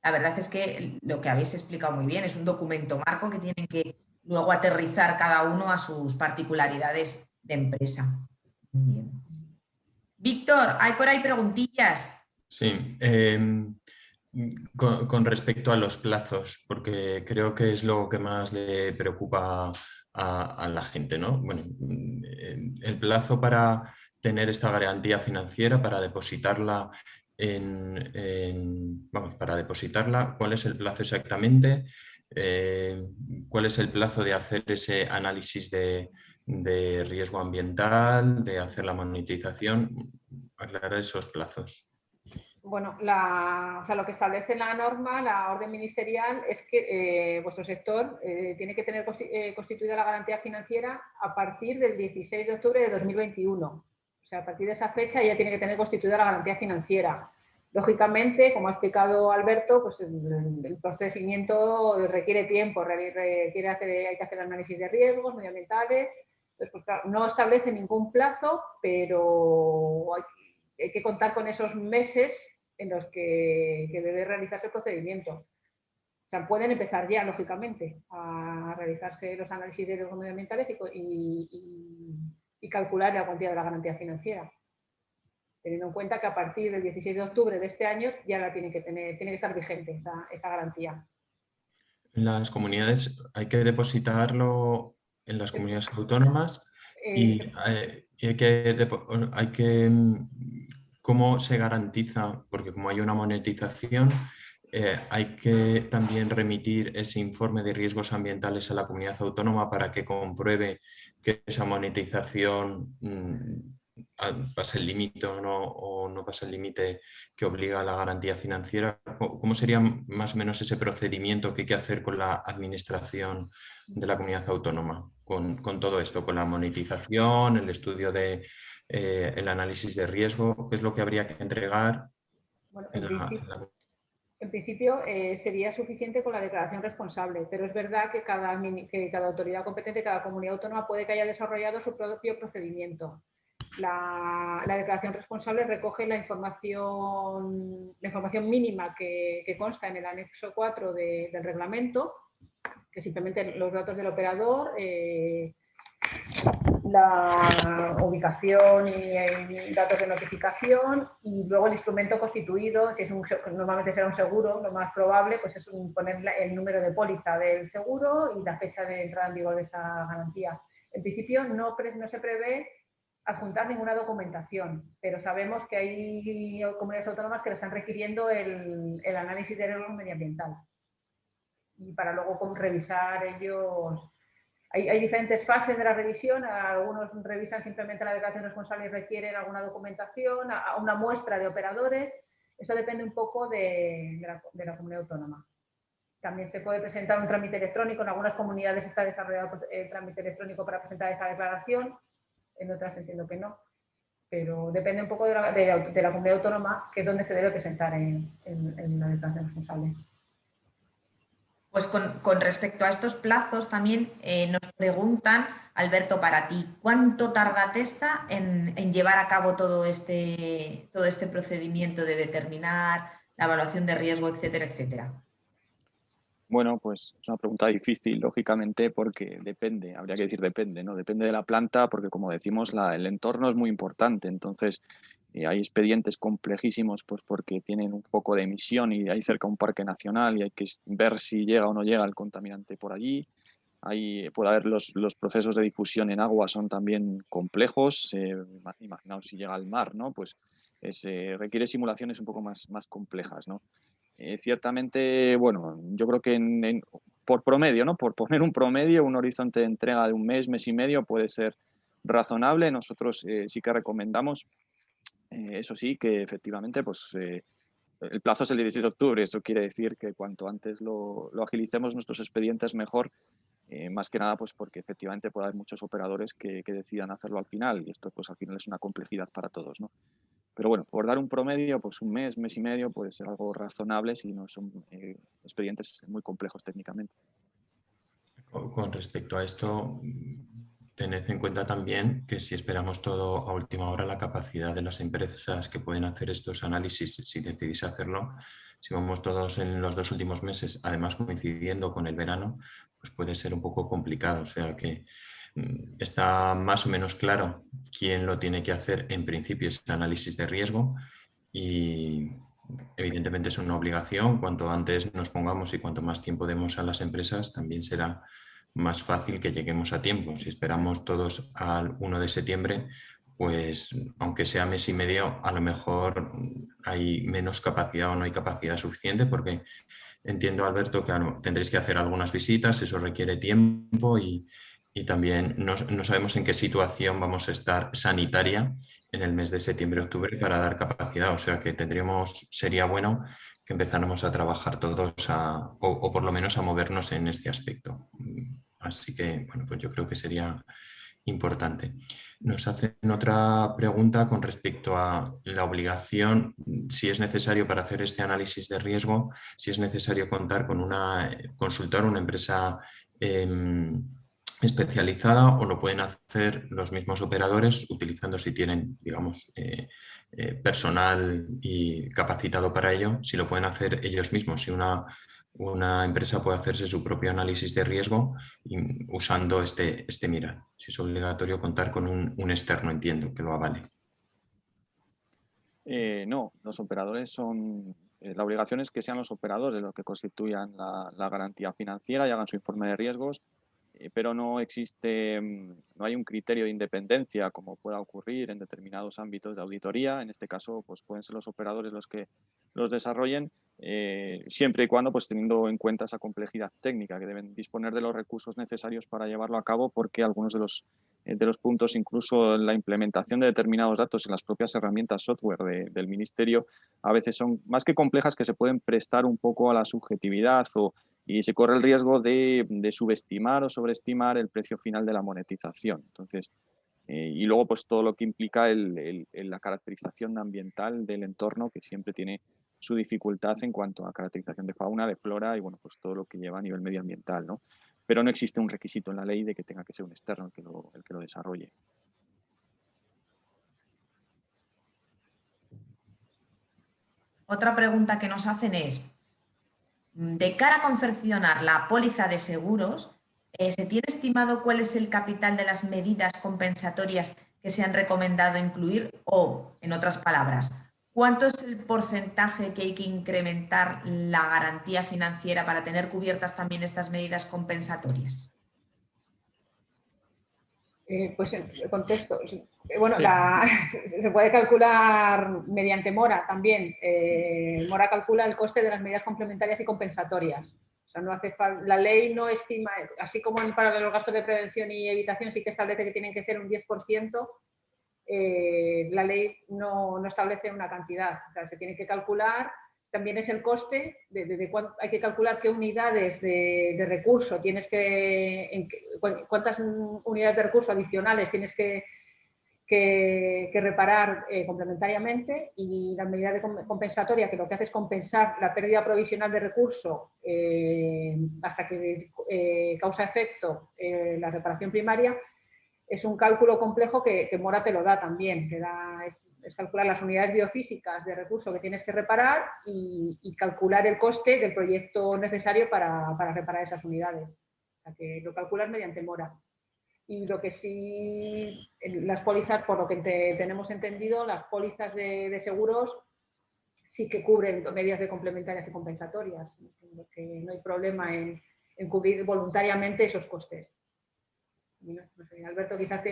La verdad es que lo que habéis explicado muy bien es un documento marco que tienen que luego aterrizar cada uno a sus particularidades de empresa. Muy bien. Víctor, hay por ahí preguntillas. Sí, con respecto a los plazos, porque creo que es lo que más le preocupa a la gente, ¿no? Bueno, el plazo para tener esta garantía financiera, para depositarla para depositarla, ¿cuál es el plazo exactamente? ¿Cuál es el plazo de hacer ese análisis de riesgo ambiental, de hacer la monetización? Aclarar esos plazos. Bueno, lo que establece la norma, la orden ministerial, es que vuestro sector tiene que tener constituida la garantía financiera a partir del 16 de octubre de 2021. O sea, a partir de esa fecha ya tiene que tener constituida la garantía financiera. Lógicamente, como ha explicado Alberto, pues el procedimiento requiere tiempo, hay que hacer análisis de riesgos medioambientales. Entonces, pues, claro, no establece ningún plazo, pero hay que contar con esos meses en los que debe realizarse el procedimiento. O sea, pueden empezar ya, lógicamente, a realizarse los análisis de riesgos medioambientales y calcular la cuantía de la garantía financiera, teniendo en cuenta que a partir del 16 de octubre de este año ya la tiene que estar vigente esa garantía. En las comunidades hay que depositarlo en las comunidades autónomas y ¿cómo se garantiza? Porque como hay una monetización, hay que también remitir ese informe de riesgos ambientales a la comunidad autónoma para que compruebe que esa monetización pasa el límite o no pasa el límite que obliga a la garantía financiera. ¿Cómo sería más o menos ese procedimiento que hay que hacer con la administración de la comunidad autónoma? Con todo esto, con la monetización, el estudio de el análisis de riesgo, ¿qué es lo que habría que entregar? Bueno, en principio sería suficiente con la declaración responsable, pero es verdad que cada autoridad competente, cada comunidad autónoma puede que haya desarrollado su propio procedimiento. La declaración responsable recoge la información mínima que consta en el anexo 4 del reglamento, que simplemente los datos del operador, la ubicación y datos de notificación, y luego el instrumento constituido, si normalmente será un seguro, lo más probable pues es poner el número de póliza del seguro y la fecha de entrada en vigor de esa garantía. En principio no se prevé adjuntar ninguna documentación, pero sabemos que hay comunidades autónomas que lo están requiriendo el análisis de riesgo medioambiental, y para luego revisar ellos. Hay diferentes fases de la revisión. Algunos revisan simplemente la declaración responsable y requieren alguna documentación, a una muestra de operadores. Eso depende un poco de la comunidad autónoma. También se puede presentar un trámite electrónico. En algunas comunidades está desarrollado el trámite electrónico para presentar esa declaración, en otras entiendo que no. Pero depende un poco de la comunidad autónoma, que es donde se debe presentar en la declaración responsable. Pues con respecto a estos plazos también nos preguntan, Alberto, para ti, ¿cuánto tarda Testa en llevar a cabo todo este procedimiento de determinar la evaluación de riesgo, etcétera, etcétera? Bueno, pues es una pregunta difícil, lógicamente, porque depende, habría que decir depende, ¿no? Depende de la planta, porque como decimos, el entorno es muy importante. Entonces, hay expedientes complejísimos, pues porque tienen un foco de emisión y hay cerca un parque nacional y hay que ver si llega o no llega el contaminante por allí. Puede haber los procesos de difusión en agua son también complejos. Imaginaos si llega al mar, ¿no? Pues requiere simulaciones un poco más complejas, ¿no? Ciertamente, bueno, yo creo que por promedio, ¿no? Por poner un promedio, un horizonte de entrega de un mes, mes y medio puede ser razonable. Nosotros sí que recomendamos, eso sí, que efectivamente pues, el plazo es el 16 de octubre. Eso quiere decir que cuanto antes lo agilicemos nuestros expedientes mejor, más que nada pues porque efectivamente puede haber muchos operadores que decidan hacerlo al final y esto pues al final es una complejidad para todos, ¿no? Pero bueno, por dar un promedio, pues un mes, mes y medio puede ser algo razonable si no son expedientes muy complejos técnicamente. Con respecto a esto, tened en cuenta también que si esperamos todo a última hora, la capacidad de las empresas que pueden hacer estos análisis, si decidís hacerlo, si vamos todos en los 2 últimos meses, además coincidiendo con el verano, pues puede ser un poco complicado. O sea que está más o menos claro quién lo tiene que hacer en principio, ese análisis de riesgo, y evidentemente es una obligación. Cuanto antes nos pongamos y cuanto más tiempo demos a las empresas, también será más fácil que lleguemos a tiempo. Si esperamos todos al 1 de septiembre, pues aunque sea mes y medio, a lo mejor hay menos capacidad o no hay capacidad suficiente, porque entiendo, Alberto, que tendréis que hacer algunas visitas, eso requiere tiempo y también no sabemos en qué situación vamos a estar sanitaria en el mes de septiembre-octubre para dar capacidad. O sea que sería bueno que empezáramos a trabajar todos o por lo menos a movernos en este aspecto. Así que, bueno, pues yo creo que sería importante. Nos hacen otra pregunta con respecto a la obligación, si es necesario para hacer este análisis de riesgo, si es necesario contar con consultar una empresa especializada o lo pueden hacer los mismos operadores utilizando, si tienen, digamos, personal y capacitado para ello, si lo pueden hacer ellos mismos, si una empresa puede hacerse su propio análisis de riesgo usando este MIRAL. Si es obligatorio contar con un externo, entiendo que lo avale. No, los operadores son... la obligación es que sean los operadores los que constituyan la garantía financiera y hagan su informe de riesgos, pero no hay un criterio de independencia como pueda ocurrir en determinados ámbitos de auditoría. En este caso, pues pueden ser los operadores los que los desarrollen, siempre y cuando pues teniendo en cuenta esa complejidad técnica, que deben disponer de los recursos necesarios para llevarlo a cabo, porque algunos de los puntos, incluso la implementación de determinados datos en las propias herramientas software del Ministerio, a veces son más que complejas, que se pueden prestar un poco a la subjetividad y se corre el riesgo de subestimar o sobreestimar el precio final de la monetización. Entonces, y luego pues todo lo que implica la caracterización ambiental del entorno, que siempre tiene su dificultad en cuanto a caracterización de fauna, de flora y bueno, pues todo lo que lleva a nivel medioambiental, ¿no? Pero no existe un requisito en la ley de que tenga que ser un externo el que lo desarrolle. Otra pregunta que nos hacen es, de cara a confeccionar la póliza de seguros, ¿se tiene estimado cuál es el capital de las medidas compensatorias que se han recomendado incluir? O, en otras palabras, ¿cuánto es el porcentaje que hay que incrementar la garantía financiera para tener cubiertas también estas medidas compensatorias? Pues el contexto. Bueno, sí. Se puede calcular mediante mora también. Mora calcula el coste de las medidas complementarias y compensatorias. O sea, no hace falta, la ley no estima, así como para los gastos de prevención y evitación sí que establece que tienen que ser un 10%, la ley no establece una cantidad. O sea, se tiene que calcular. También es el coste de cuánto, hay que calcular qué unidades de recurso tienes cuántas unidades de recurso adicionales tienes que reparar complementariamente, y la medida compensatoria, que lo que hace es compensar la pérdida provisional de recurso hasta que causa efecto la reparación primaria. Es un cálculo complejo que Mora te lo da también, es calcular las unidades biofísicas de recurso que tienes que reparar y calcular el coste del proyecto necesario para reparar esas unidades. O sea, que lo calculas mediante Mora. Y lo que sí, las pólizas, por lo que tenemos entendido, las pólizas de seguros sí que cubren medidas de complementarias y compensatorias, que no hay problema en cubrir voluntariamente esos costes. No sé, Alberto, quizás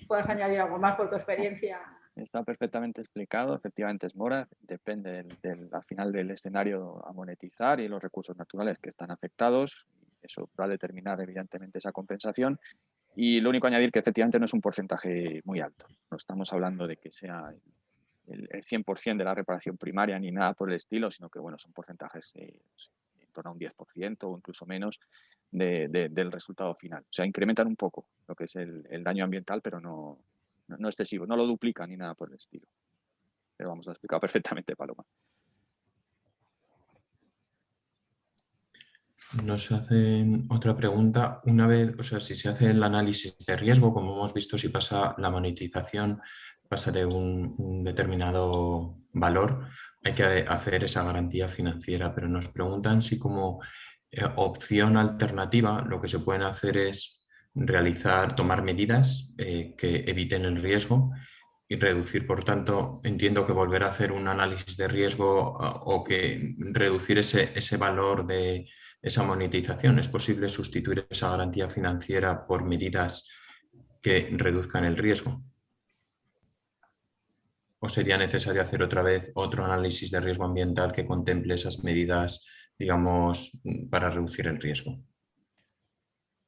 puedas añadir algo más por tu experiencia. Está perfectamente explicado, efectivamente es mora, depende al final del escenario a monetizar y los recursos naturales que están afectados. Eso va a determinar evidentemente esa compensación. Y lo único a añadir que efectivamente no es un porcentaje muy alto. No estamos hablando de que sea el 100% de la reparación primaria ni nada por el estilo, sino que bueno, son porcentajes en torno a un 10% o incluso menos del resultado final. O sea, incrementan un poco lo que es el daño ambiental, pero no excesivo, no lo duplican ni nada por el estilo. Pero vamos, lo ha explicado perfectamente Paloma. Nos hacen otra pregunta. Una vez, o sea, si se hace el análisis de riesgo, como hemos visto, si pasa la monetización, pasa de un determinado valor, hay que hacer esa garantía financiera, pero nos preguntan si como opción alternativa lo que se pueden hacer es tomar medidas que eviten el riesgo y reducir, por tanto, entiendo que volver a hacer un análisis de riesgo o que reducir ese valor de esa monetización. ¿Es posible sustituir esa garantía financiera por medidas que reduzcan el riesgo? ¿O sería necesario hacer otra vez otro análisis de riesgo ambiental que contemple esas medidas, digamos, para reducir el riesgo?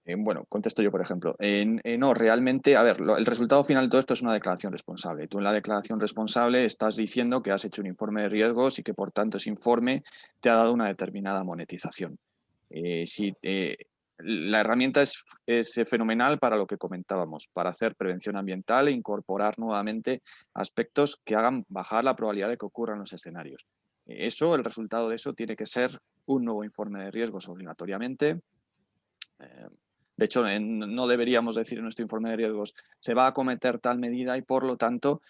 Bueno, contesto yo, por ejemplo. No, realmente, a ver, el resultado final de todo esto es una declaración responsable. Tú en la declaración responsable estás diciendo que has hecho un informe de riesgos y que por tanto ese informe te ha dado una determinada monetización. La herramienta es fenomenal para lo que comentábamos, para hacer prevención ambiental e incorporar nuevamente aspectos que hagan bajar la probabilidad de que ocurran los escenarios. El resultado de eso tiene que ser un nuevo informe de riesgos obligatoriamente. De hecho, no deberíamos decir en nuestro informe de riesgos se va a acometer tal medida y por lo tanto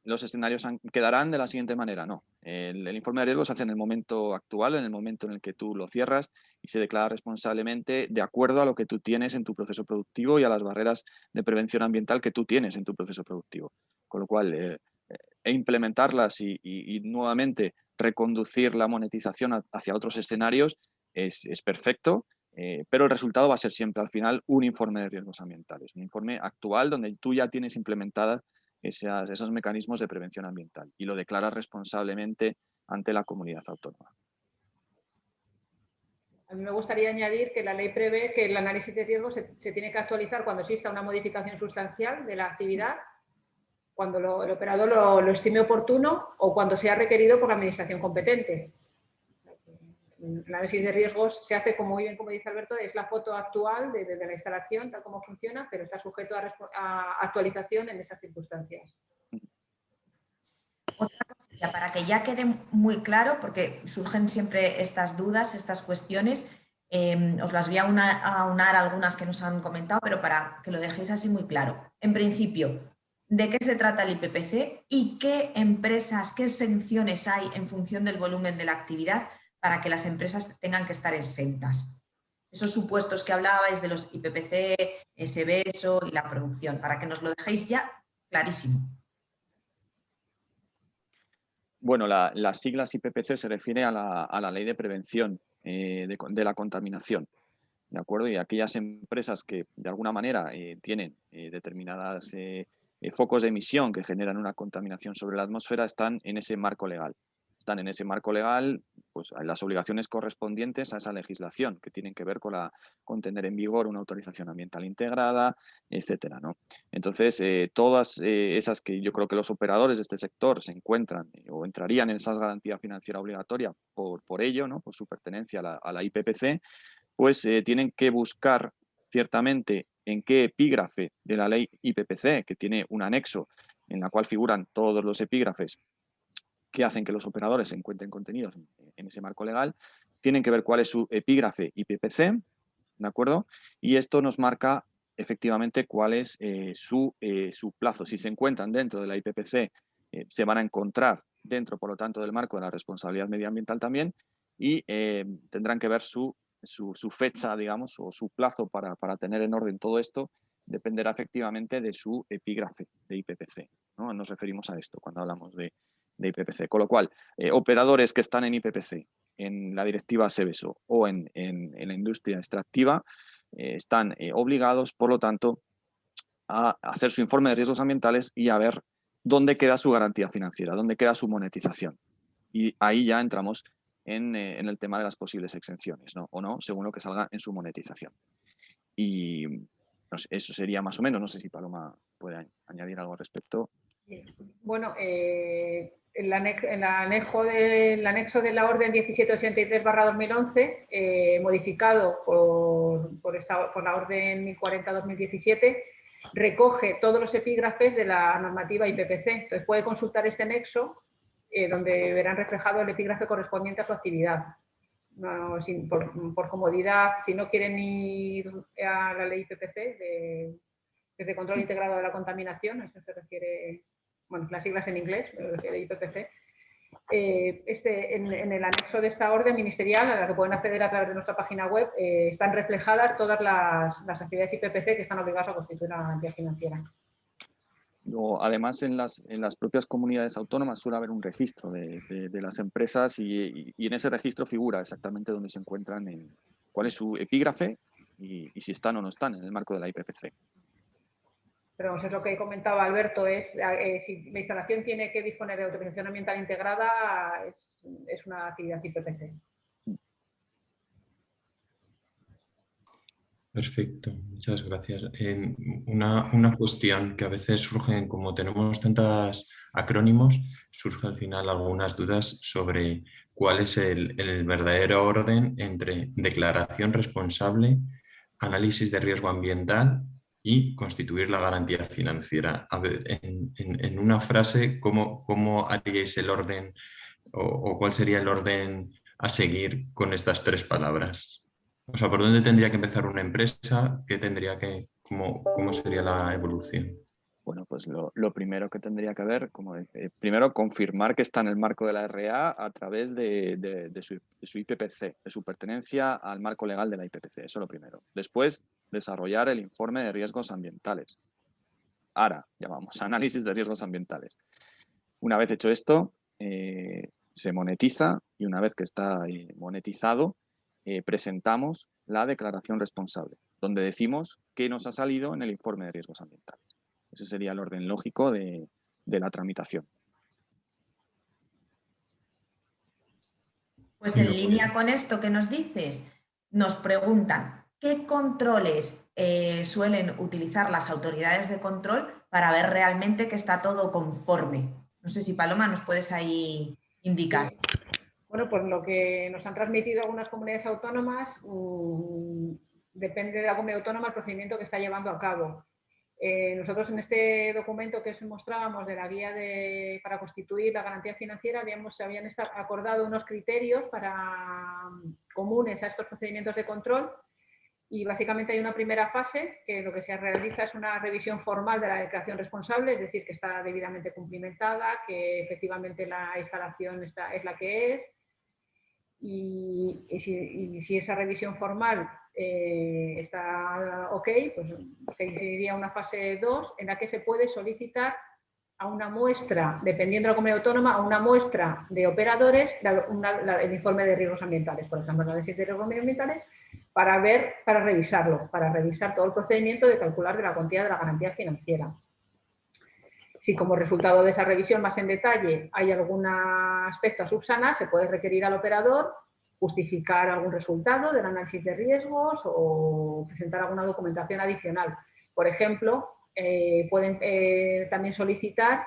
los escenarios quedarán de la siguiente manera. No, el informe de riesgos se hace en el momento actual, en el momento en el que tú lo cierras y se declara responsablemente de acuerdo a lo que tú tienes en tu proceso productivo y a las barreras de prevención ambiental que tú tienes en tu proceso productivo. Con lo cual, implementarlas y nuevamente reconducir la monetización hacia otros escenarios es perfecto. Pero el resultado va a ser siempre al final un informe de riesgos ambientales, un informe actual donde tú ya tienes implementadas esos mecanismos de prevención ambiental y lo declaras responsablemente ante la comunidad autónoma. A mí me gustaría añadir que la ley prevé que el análisis de riesgos se tiene que actualizar cuando exista una modificación sustancial de la actividad, cuando el operador lo estime oportuno o cuando sea requerido por la administración competente. El análisis de riesgos se hace, como dice Alberto, es la foto actual de la instalación, tal como funciona, pero está sujeto a actualización en esas circunstancias. Otra cosilla, para que ya quede muy claro, porque surgen siempre estas dudas, estas cuestiones, os las voy a aunar algunas que nos han comentado, pero para que lo dejéis así muy claro. En principio, ¿de qué se trata el IPPC y qué empresas, qué exenciones hay en función del volumen de la actividad para que las empresas tengan que estar exentas? Esos supuestos que hablabais de los IPPC, SBESO y la producción, para que nos lo dejéis ya clarísimo. Bueno, las siglas IPPC se refiere a la ley de prevención de la contaminación, ¿de acuerdo? Y aquellas empresas que de alguna manera tienen determinadas focos de emisión que generan una contaminación sobre la atmósfera están en ese marco legal. Están en ese marco legal pues, las obligaciones correspondientes a esa legislación que tienen que ver con tener en vigor una autorización ambiental integrada, etcétera, ¿no? Entonces, todas esas que yo creo que los operadores de este sector se encuentran o entrarían en esa garantía financiera obligatoria por ello, ¿no? Por su pertenencia a la IPPC, pues tienen que buscar ciertamente en qué epígrafe de la ley IPPC, que tiene un anexo en la cual figuran todos los epígrafes que hacen que los operadores se encuentren contenidos en ese marco legal, tienen que ver cuál es su epígrafe IPPC, ¿de acuerdo? Y esto nos marca efectivamente cuál es su plazo. Si se encuentran dentro de la IPPC, se van a encontrar dentro, por lo tanto, del marco de la responsabilidad medioambiental también y tendrán que ver su fecha, digamos, o su plazo para tener en orden todo esto, dependerá efectivamente de su epígrafe de IPPC, ¿no? Nos referimos a esto cuando hablamos de IPPC. Con lo cual, operadores que están en IPPC, en la directiva SBESO o en la industria extractiva, están obligados, por lo tanto, a hacer su informe de riesgos ambientales y a ver ¿dónde queda su garantía financiera? ¿Dónde queda su monetización? Y ahí ya entramos en el tema de las posibles exenciones, ¿no? O no, según lo que salga en su monetización. Y no sé, eso sería más o menos. No sé si Paloma puede añadir algo al respecto. Bueno, el anexo de la Orden 1783/2011, modificado por la Orden 1040/2017, recoge todos los epígrafes de la normativa IPPC. Entonces puede consultar este anexo donde verán reflejado el epígrafe correspondiente a su actividad. No, por comodidad, si no quieren ir a la ley IPPC, que es de control integrado de la contaminación, eso se refiere, bueno, las siglas en inglés, pero se refiere a IPPC. En el anexo de esta orden ministerial, a la que pueden acceder a través de nuestra página web, están reflejadas todas las actividades IPPC que están obligadas a constituir una garantía financiera. Además, en las propias comunidades autónomas suele haber un registro de las empresas y en ese registro figura exactamente dónde se encuentran, cuál es su epígrafe y si están o no están en el marco de la IPPC. Pero es lo que comentaba Alberto, si la instalación tiene que disponer de autorización ambiental integrada, es una actividad IPPC. Perfecto, muchas gracias. Una cuestión que a veces surgen, como tenemos tantos acrónimos, surge al final algunas dudas sobre cuál es el verdadero orden entre declaración responsable, análisis de riesgo ambiental y constituir la garantía financiera. A ver, en una frase, ¿cómo haríais el orden o cuál sería el orden a seguir con estas tres palabras? O sea, ¿por dónde tendría que empezar una empresa? ¿Cómo sería la evolución? Bueno, pues lo primero que tendría que ver, primero confirmar que está en el marco de la RA a través de su IPPC, de su pertenencia al marco legal de la IPPC, eso es lo primero. Después, desarrollar el informe de riesgos ambientales. ARA, llamamos, análisis de riesgos ambientales. Una vez hecho esto, se monetiza y una vez que está monetizado, presentamos la declaración responsable, donde decimos qué nos ha salido en el informe de riesgos ambientales. Ese sería el orden lógico de la tramitación. Pues en línea con esto que nos dices, nos preguntan ¿qué controles suelen utilizar las autoridades de control para ver realmente que está todo conforme? No sé si Paloma nos puedes ahí indicar. Bueno, pues lo que nos han transmitido algunas comunidades autónomas depende de la comunidad autónoma el procedimiento que está llevando a cabo. Nosotros en este documento que os mostrábamos de la guía para constituir la garantía financiera se habían acordado unos criterios comunes a estos procedimientos de control y básicamente hay una primera fase que lo que se realiza es una revisión formal de la declaración responsable, es decir, que está debidamente cumplimentada, que efectivamente la instalación es la que es y si esa revisión formal está ok, pues se iría a una fase 2 en la que se puede solicitar a una muestra, dependiendo de la comunidad autónoma, a una muestra de operadores el informe de riesgos ambientales, por ejemplo, el análisis de riesgos ambientales, para revisar todo el procedimiento de calcular de la cuantía de la garantía financiera. Si como resultado de esa revisión más en detalle hay algún aspecto a subsanar, se puede requerir al operador justificar algún resultado del análisis de riesgos o presentar alguna documentación adicional. Por ejemplo, pueden también solicitar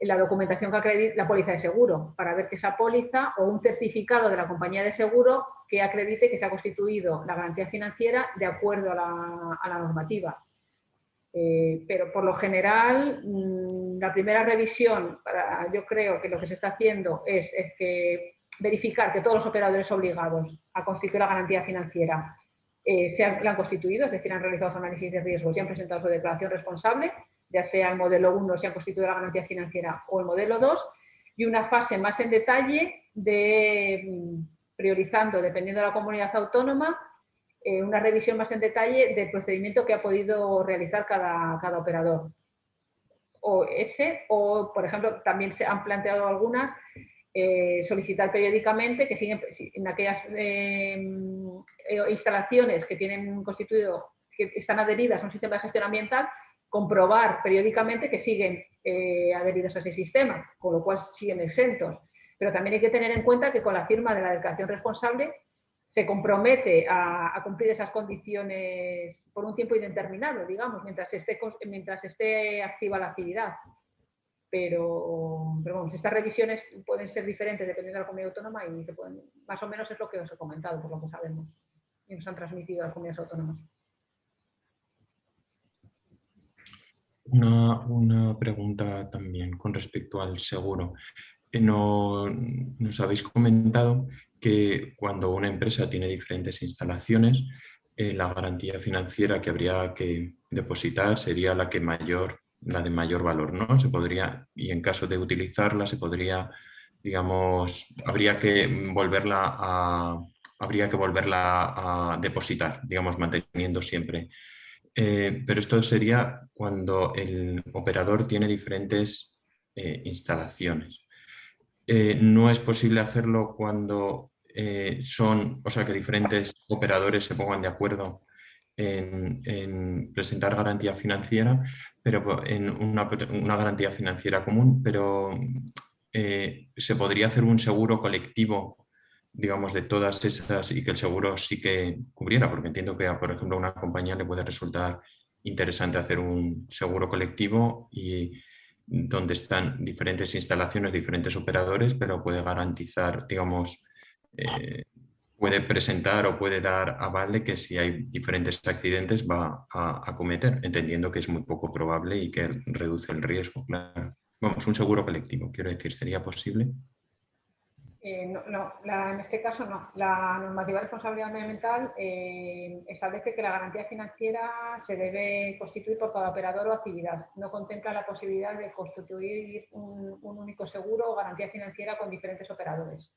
la documentación que acredite la póliza de seguro para ver que esa póliza o un certificado de la compañía de seguro que acredite que se ha constituido la garantía financiera de acuerdo a la normativa. Pero por lo general, la primera revisión, yo creo que lo que se está haciendo es que verificar que todos los operadores obligados a constituir la garantía financiera la han constituido, es decir, han realizado su análisis de riesgos y han presentado su declaración responsable, ya sea el modelo 1 si han constituido la garantía financiera o el modelo 2, y una fase más en detalle priorizando, dependiendo de la comunidad autónoma, una revisión más en detalle del procedimiento que ha podido realizar cada operador. O, por ejemplo, también se han planteado algunas, solicitar periódicamente que siguen en aquellas instalaciones que tienen constituido, que están adheridas a un sistema de gestión ambiental, comprobar periódicamente que siguen adheridos a ese sistema, con lo cual siguen exentos. Pero también hay que tener en cuenta que con la firma de la declaración responsable se compromete a cumplir esas condiciones por un tiempo indeterminado, digamos, mientras esté activa la actividad. Pero vamos, estas revisiones pueden ser diferentes dependiendo de la comunidad autónoma y más o menos es lo que os he comentado, por lo que sabemos, y nos han transmitido las comunidades autónomas. Una pregunta también con respecto al seguro. Nos habéis comentado que cuando una empresa tiene diferentes instalaciones, la garantía financiera que habría que depositar sería la de mayor valor, ¿no? Y en caso de utilizarla, digamos, habría que volverla a depositar, digamos, manteniendo siempre. Pero esto sería cuando el operador tiene diferentes instalaciones. No es posible hacerlo cuando que diferentes operadores se pongan de acuerdo en presentar garantía financiera, pero en una garantía financiera común, pero se podría hacer un seguro colectivo, digamos, de todas esas y que el seguro sí que cubriera, porque entiendo que, por ejemplo, a una compañía le puede resultar interesante hacer un seguro colectivo y donde están diferentes instalaciones, diferentes operadores, pero puede garantizar, digamos, puede presentar o puede dar aval de que si hay diferentes accidentes va a cometer, entendiendo que es muy poco probable y que reduce el riesgo. Claro. Vamos, un seguro colectivo, quiero decir, ¿sería posible? En este caso no. La normativa de responsabilidad medioambiental establece que la garantía financiera se debe constituir por cada operador o actividad. No contempla la posibilidad de constituir un único seguro o garantía financiera con diferentes operadores.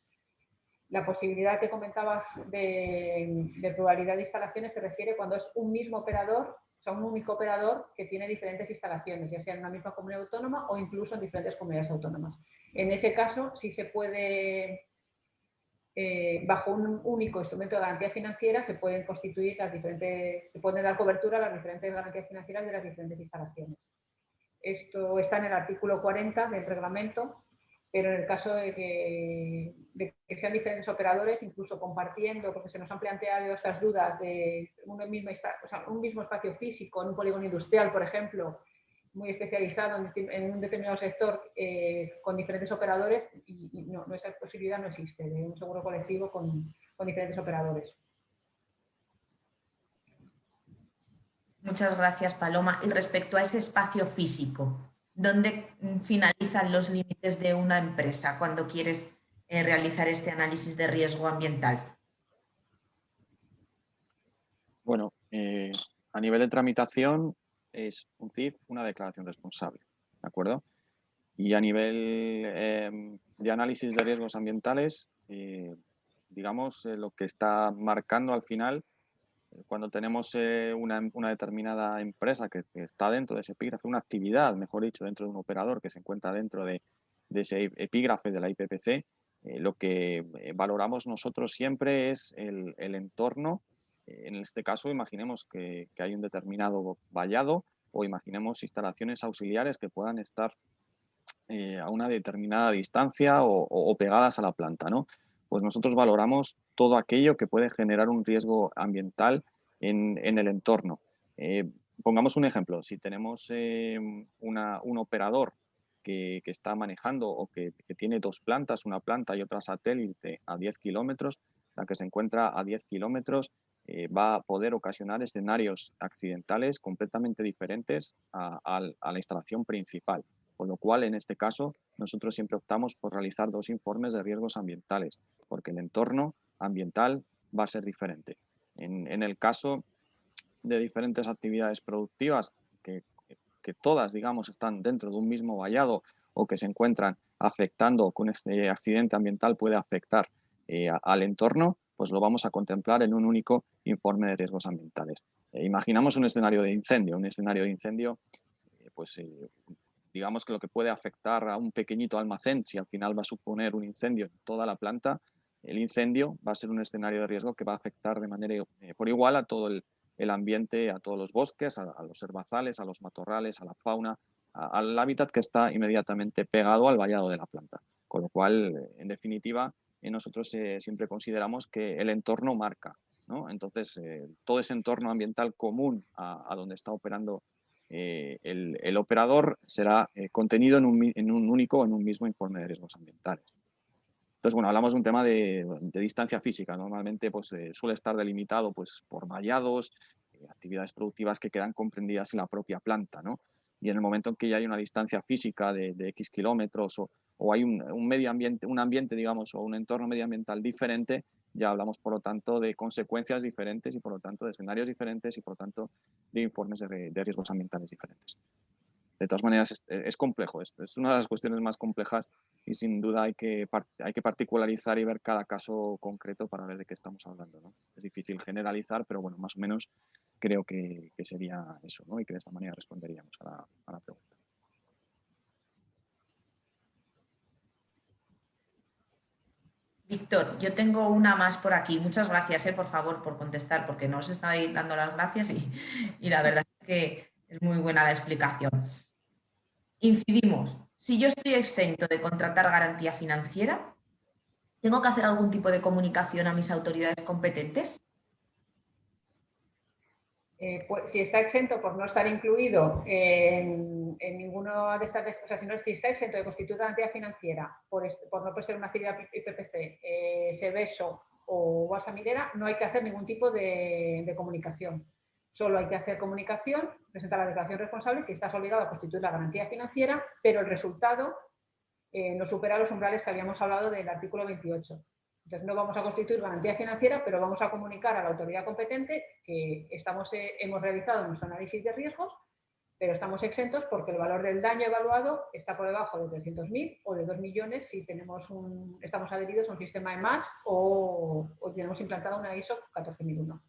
La posibilidad que comentabas de pluralidad de instalaciones se refiere cuando es un mismo operador, o sea, un único operador que tiene diferentes instalaciones, ya sea en una misma comunidad autónoma o incluso en diferentes comunidades autónomas. En ese caso, sí se puede, bajo un único instrumento de garantía financiera, se pueden constituir se pueden dar cobertura a las diferentes garantías financieras de las diferentes instalaciones. Esto está en el artículo 40 del reglamento, pero en el caso de que sean diferentes operadores, incluso compartiendo, porque se nos han planteado estas dudas de un mismo espacio físico en un polígono industrial, por ejemplo, muy especializado en un determinado sector con diferentes operadores, y no, esa posibilidad no existe de un seguro colectivo con diferentes operadores. Muchas gracias, Paloma. Y respecto a ese espacio físico, ¿dónde finalizan los límites de una empresa cuando quieres realizar este análisis de riesgo ambiental? Bueno, a nivel de tramitación es un CIF, una declaración responsable, ¿de acuerdo? Y a nivel de análisis de riesgos ambientales, digamos, lo que está marcando al final, cuando tenemos una determinada empresa que está dentro de ese epígrafe, una actividad, mejor dicho, dentro de un operador que se encuentra dentro de ese epígrafe de la IPPC, lo que valoramos nosotros siempre es el entorno. En este caso, imaginemos que hay un determinado vallado o imaginemos instalaciones auxiliares que puedan estar a una determinada distancia o pegadas a la planta, ¿no? Pues nosotros valoramos todo aquello que puede generar un riesgo ambiental en el entorno. Pongamos un ejemplo, si tenemos un operador que está manejando o que tiene dos plantas, una planta y otra satélite a 10 kilómetros, la que se encuentra a 10 kilómetros va a poder ocasionar escenarios accidentales completamente diferentes a la instalación principal. Con lo cual, en este caso, nosotros siempre optamos por realizar dos informes de riesgos ambientales, porque el entorno ambiental va a ser diferente. En el caso de diferentes actividades productivas que todas, digamos, están dentro de un mismo vallado o que se encuentran afectando, con este accidente ambiental puede afectar al entorno, pues lo vamos a contemplar en un único informe de riesgos ambientales. Imaginamos un escenario de incendio. Un escenario de incendio, digamos que lo que puede afectar a un pequeñito almacén, si al final va a suponer un incendio en toda la planta, el incendio va a ser un escenario de riesgo que va a afectar de manera por igual a todo el ambiente, a todos los bosques, a los herbazales, a los matorrales, a la fauna, al hábitat que está inmediatamente pegado al vallado de la planta. Con lo cual, en definitiva, nosotros siempre consideramos que el entorno marca, ¿no? Entonces, todo ese entorno ambiental común a donde está operando el operador será contenido en un único o en un mismo informe de riesgos ambientales. Entonces, bueno, hablamos de un tema de distancia física. Normalmente pues, suele estar delimitado pues, por vallados, actividades productivas que quedan comprendidas en la propia planta, ¿no? Y en el momento en que ya hay una distancia física de X kilómetros o hay un medio ambiente, un ambiente, digamos, o un entorno medioambiental diferente, ya hablamos, por lo tanto, de consecuencias diferentes y, por lo tanto, de escenarios diferentes y, por lo tanto, de informes de riesgos ambientales diferentes. De todas maneras, es complejo. Es una de las cuestiones más complejas y, sin duda, hay que particularizar y ver cada caso concreto para ver de qué estamos hablando, ¿no? Es difícil generalizar, pero, bueno, más o menos creo que sería eso, ¿no? Y que de esta manera responderíamos a la pregunta. Víctor, yo tengo una más por aquí. Muchas gracias, por favor, por contestar, porque no os estáis dando las gracias y la verdad es que es muy buena la explicación. Incidimos. Si yo estoy exento de contratar garantía financiera, ¿tengo que hacer algún tipo de comunicación a mis autoridades competentes? Pues, si está exento por no estar incluido en ninguna de estas, o sea, si está exento de constituir garantía financiera por no ser una actividad IPPC, Seveso o Bolsa Minera, no hay que hacer ningún tipo de comunicación. Solo hay que hacer comunicación, presentar la declaración responsable si estás obligado a constituir la garantía financiera, pero el resultado no supera los umbrales que habíamos hablado del artículo 28. Entonces, no vamos a constituir garantía financiera, pero vamos a comunicar a la autoridad competente que hemos realizado nuestro análisis de riesgos, pero estamos exentos porque el valor del daño evaluado está por debajo de 300.000 o de 2 millones si estamos adheridos a un sistema EMAS o tenemos implantada una ISO 14001.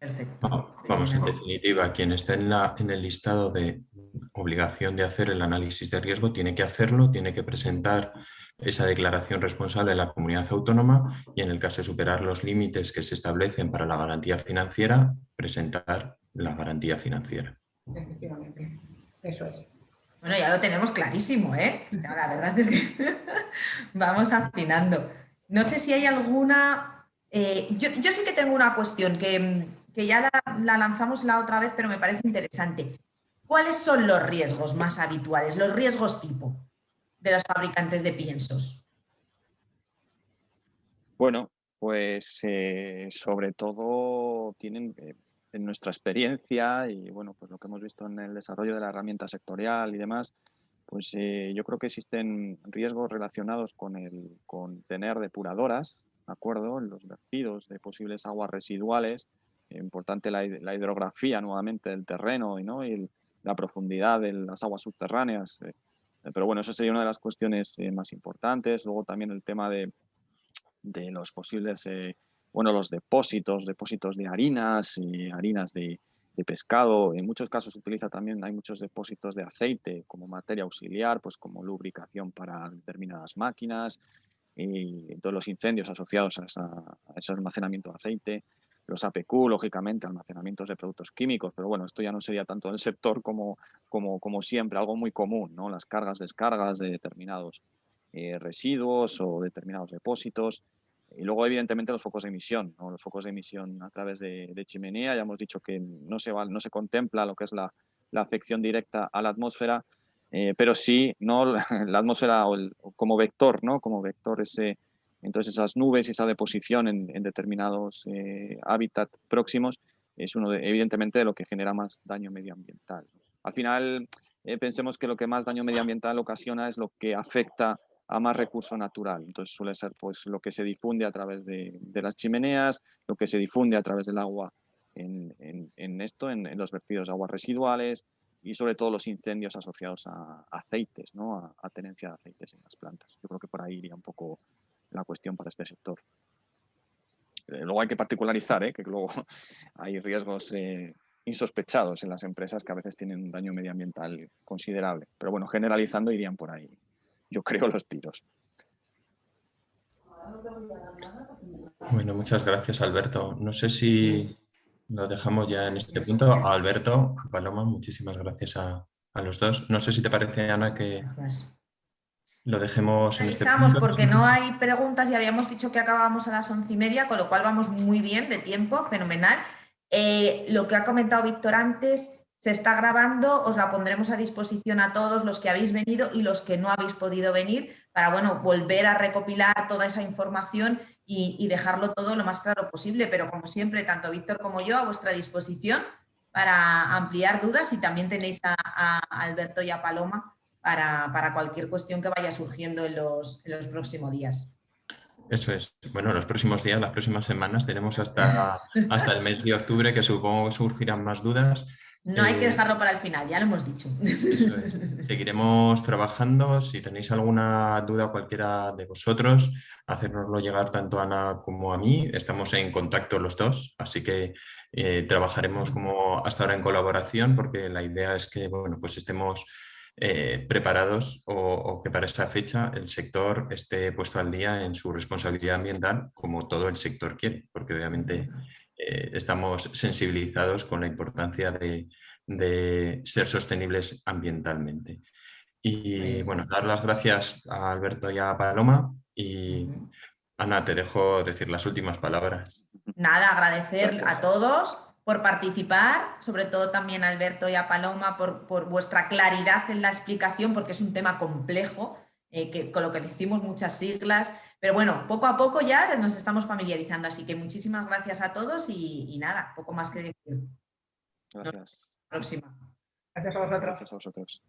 Perfecto. Vamos, en definitiva, quien esté en el listado de obligación de hacer el análisis de riesgo tiene que hacerlo, tiene que presentar esa declaración responsable en la comunidad autónoma y, en el caso de superar los límites que se establecen para la garantía financiera, presentar la garantía financiera. Efectivamente, eso es. Bueno, ya lo tenemos clarísimo, ¿eh? O sea, la verdad es que vamos afinando. No sé si hay alguna... yo sí que tengo una cuestión que ya la lanzamos la otra vez, pero me parece interesante. ¿Cuáles son los riesgos más habituales, los riesgos tipo de los fabricantes de piensos? Bueno, pues sobre todo tienen, en nuestra experiencia y, bueno, pues lo que hemos visto en el desarrollo de la herramienta sectorial y demás, pues yo creo que existen riesgos relacionados con tener depuradoras, ¿de acuerdo? En los vertidos de posibles aguas residuales. Importante la hidrografía nuevamente del terreno, ¿no? Y la profundidad de las aguas subterráneas. Pero bueno, eso sería una de las cuestiones más importantes. Luego también el tema de los posibles, los depósitos de harinas y harinas de pescado. En muchos casos se utiliza también, hay muchos depósitos de aceite como materia auxiliar, pues como lubricación para determinadas máquinas, y todos los incendios asociados a ese almacenamiento de aceite. Los APQ, lógicamente, almacenamientos de productos químicos, pero bueno, esto ya no sería tanto del sector como siempre, algo muy común, ¿no? Las cargas, descargas de determinados residuos o determinados depósitos. Y luego, evidentemente, los focos de emisión, ¿no? Los focos de emisión a través de chimenea. Ya hemos dicho que no se contempla lo que es la afección directa a la atmósfera, pero sí, ¿no? La atmósfera como vector, ¿no? Como vector entonces esas nubes y esa deposición en determinados hábitats próximos es evidentemente, de lo que genera más daño medioambiental. Al final, pensemos que lo que más daño medioambiental ocasiona es lo que afecta a más recurso natural. Entonces suele ser pues lo que se difunde a través de las chimeneas, lo que se difunde a través del agua en los vertidos de aguas residuales y sobre todo los incendios asociados a aceites, ¿no? A tenencia de aceites en las plantas. Yo creo que por ahí iría un poco la cuestión para este sector. Luego hay que particularizar, que luego hay riesgos insospechados en las empresas que a veces tienen un daño medioambiental considerable. Pero bueno, generalizando irían por ahí, yo creo, los tiros. Bueno, muchas gracias, Alberto. No sé si Lo dejamos ya en este punto. A Alberto, a Paloma, muchísimas gracias a los dos. No sé si te parece, Ana, que Gracias. lo dejemos en este Finalizamos punto. porque no hay preguntas y habíamos dicho que acabábamos a las 11:30, con lo cual vamos muy bien de tiempo, fenomenal. Lo que ha comentado Víctor antes se está grabando, os la pondremos a disposición a todos los que habéis venido y los que no habéis podido venir para, bueno, volver a recopilar toda esa información y dejarlo todo lo más claro posible. Pero como siempre, tanto Víctor como yo a vuestra disposición para ampliar dudas, y también tenéis a Alberto y a Paloma para cualquier cuestión que vaya surgiendo en los próximos días. Eso es. Bueno, los próximos días, las próximas semanas, tenemos hasta el mes de octubre, que supongo que surgirán más dudas. No hay que dejarlo para el final, ya lo hemos dicho. Eso es. Seguiremos trabajando. Si tenéis alguna duda cualquiera de vosotros, hacérnoslo llegar tanto a Ana como a mí. Estamos en contacto los dos, así que trabajaremos como hasta ahora en colaboración, porque la idea es que, bueno, pues estemos preparados o que para esa fecha el sector esté puesto al día en su responsabilidad ambiental, como todo el sector quiere, porque obviamente estamos sensibilizados con la importancia de ser sostenibles ambientalmente. Y bueno, dar las gracias a Alberto y a Paloma, y Ana, te dejo decir las últimas palabras. Nada, agradecer Gracias. a todos por participar, sobre todo también a Alberto y a Paloma por vuestra claridad en la explicación, porque es un tema complejo, que, con lo que decimos muchas siglas, pero bueno, poco a poco ya nos estamos familiarizando, así que muchísimas gracias a todos y nada, poco más que decir. Gracias. Próxima. Gracias a vosotros. Gracias a vosotros.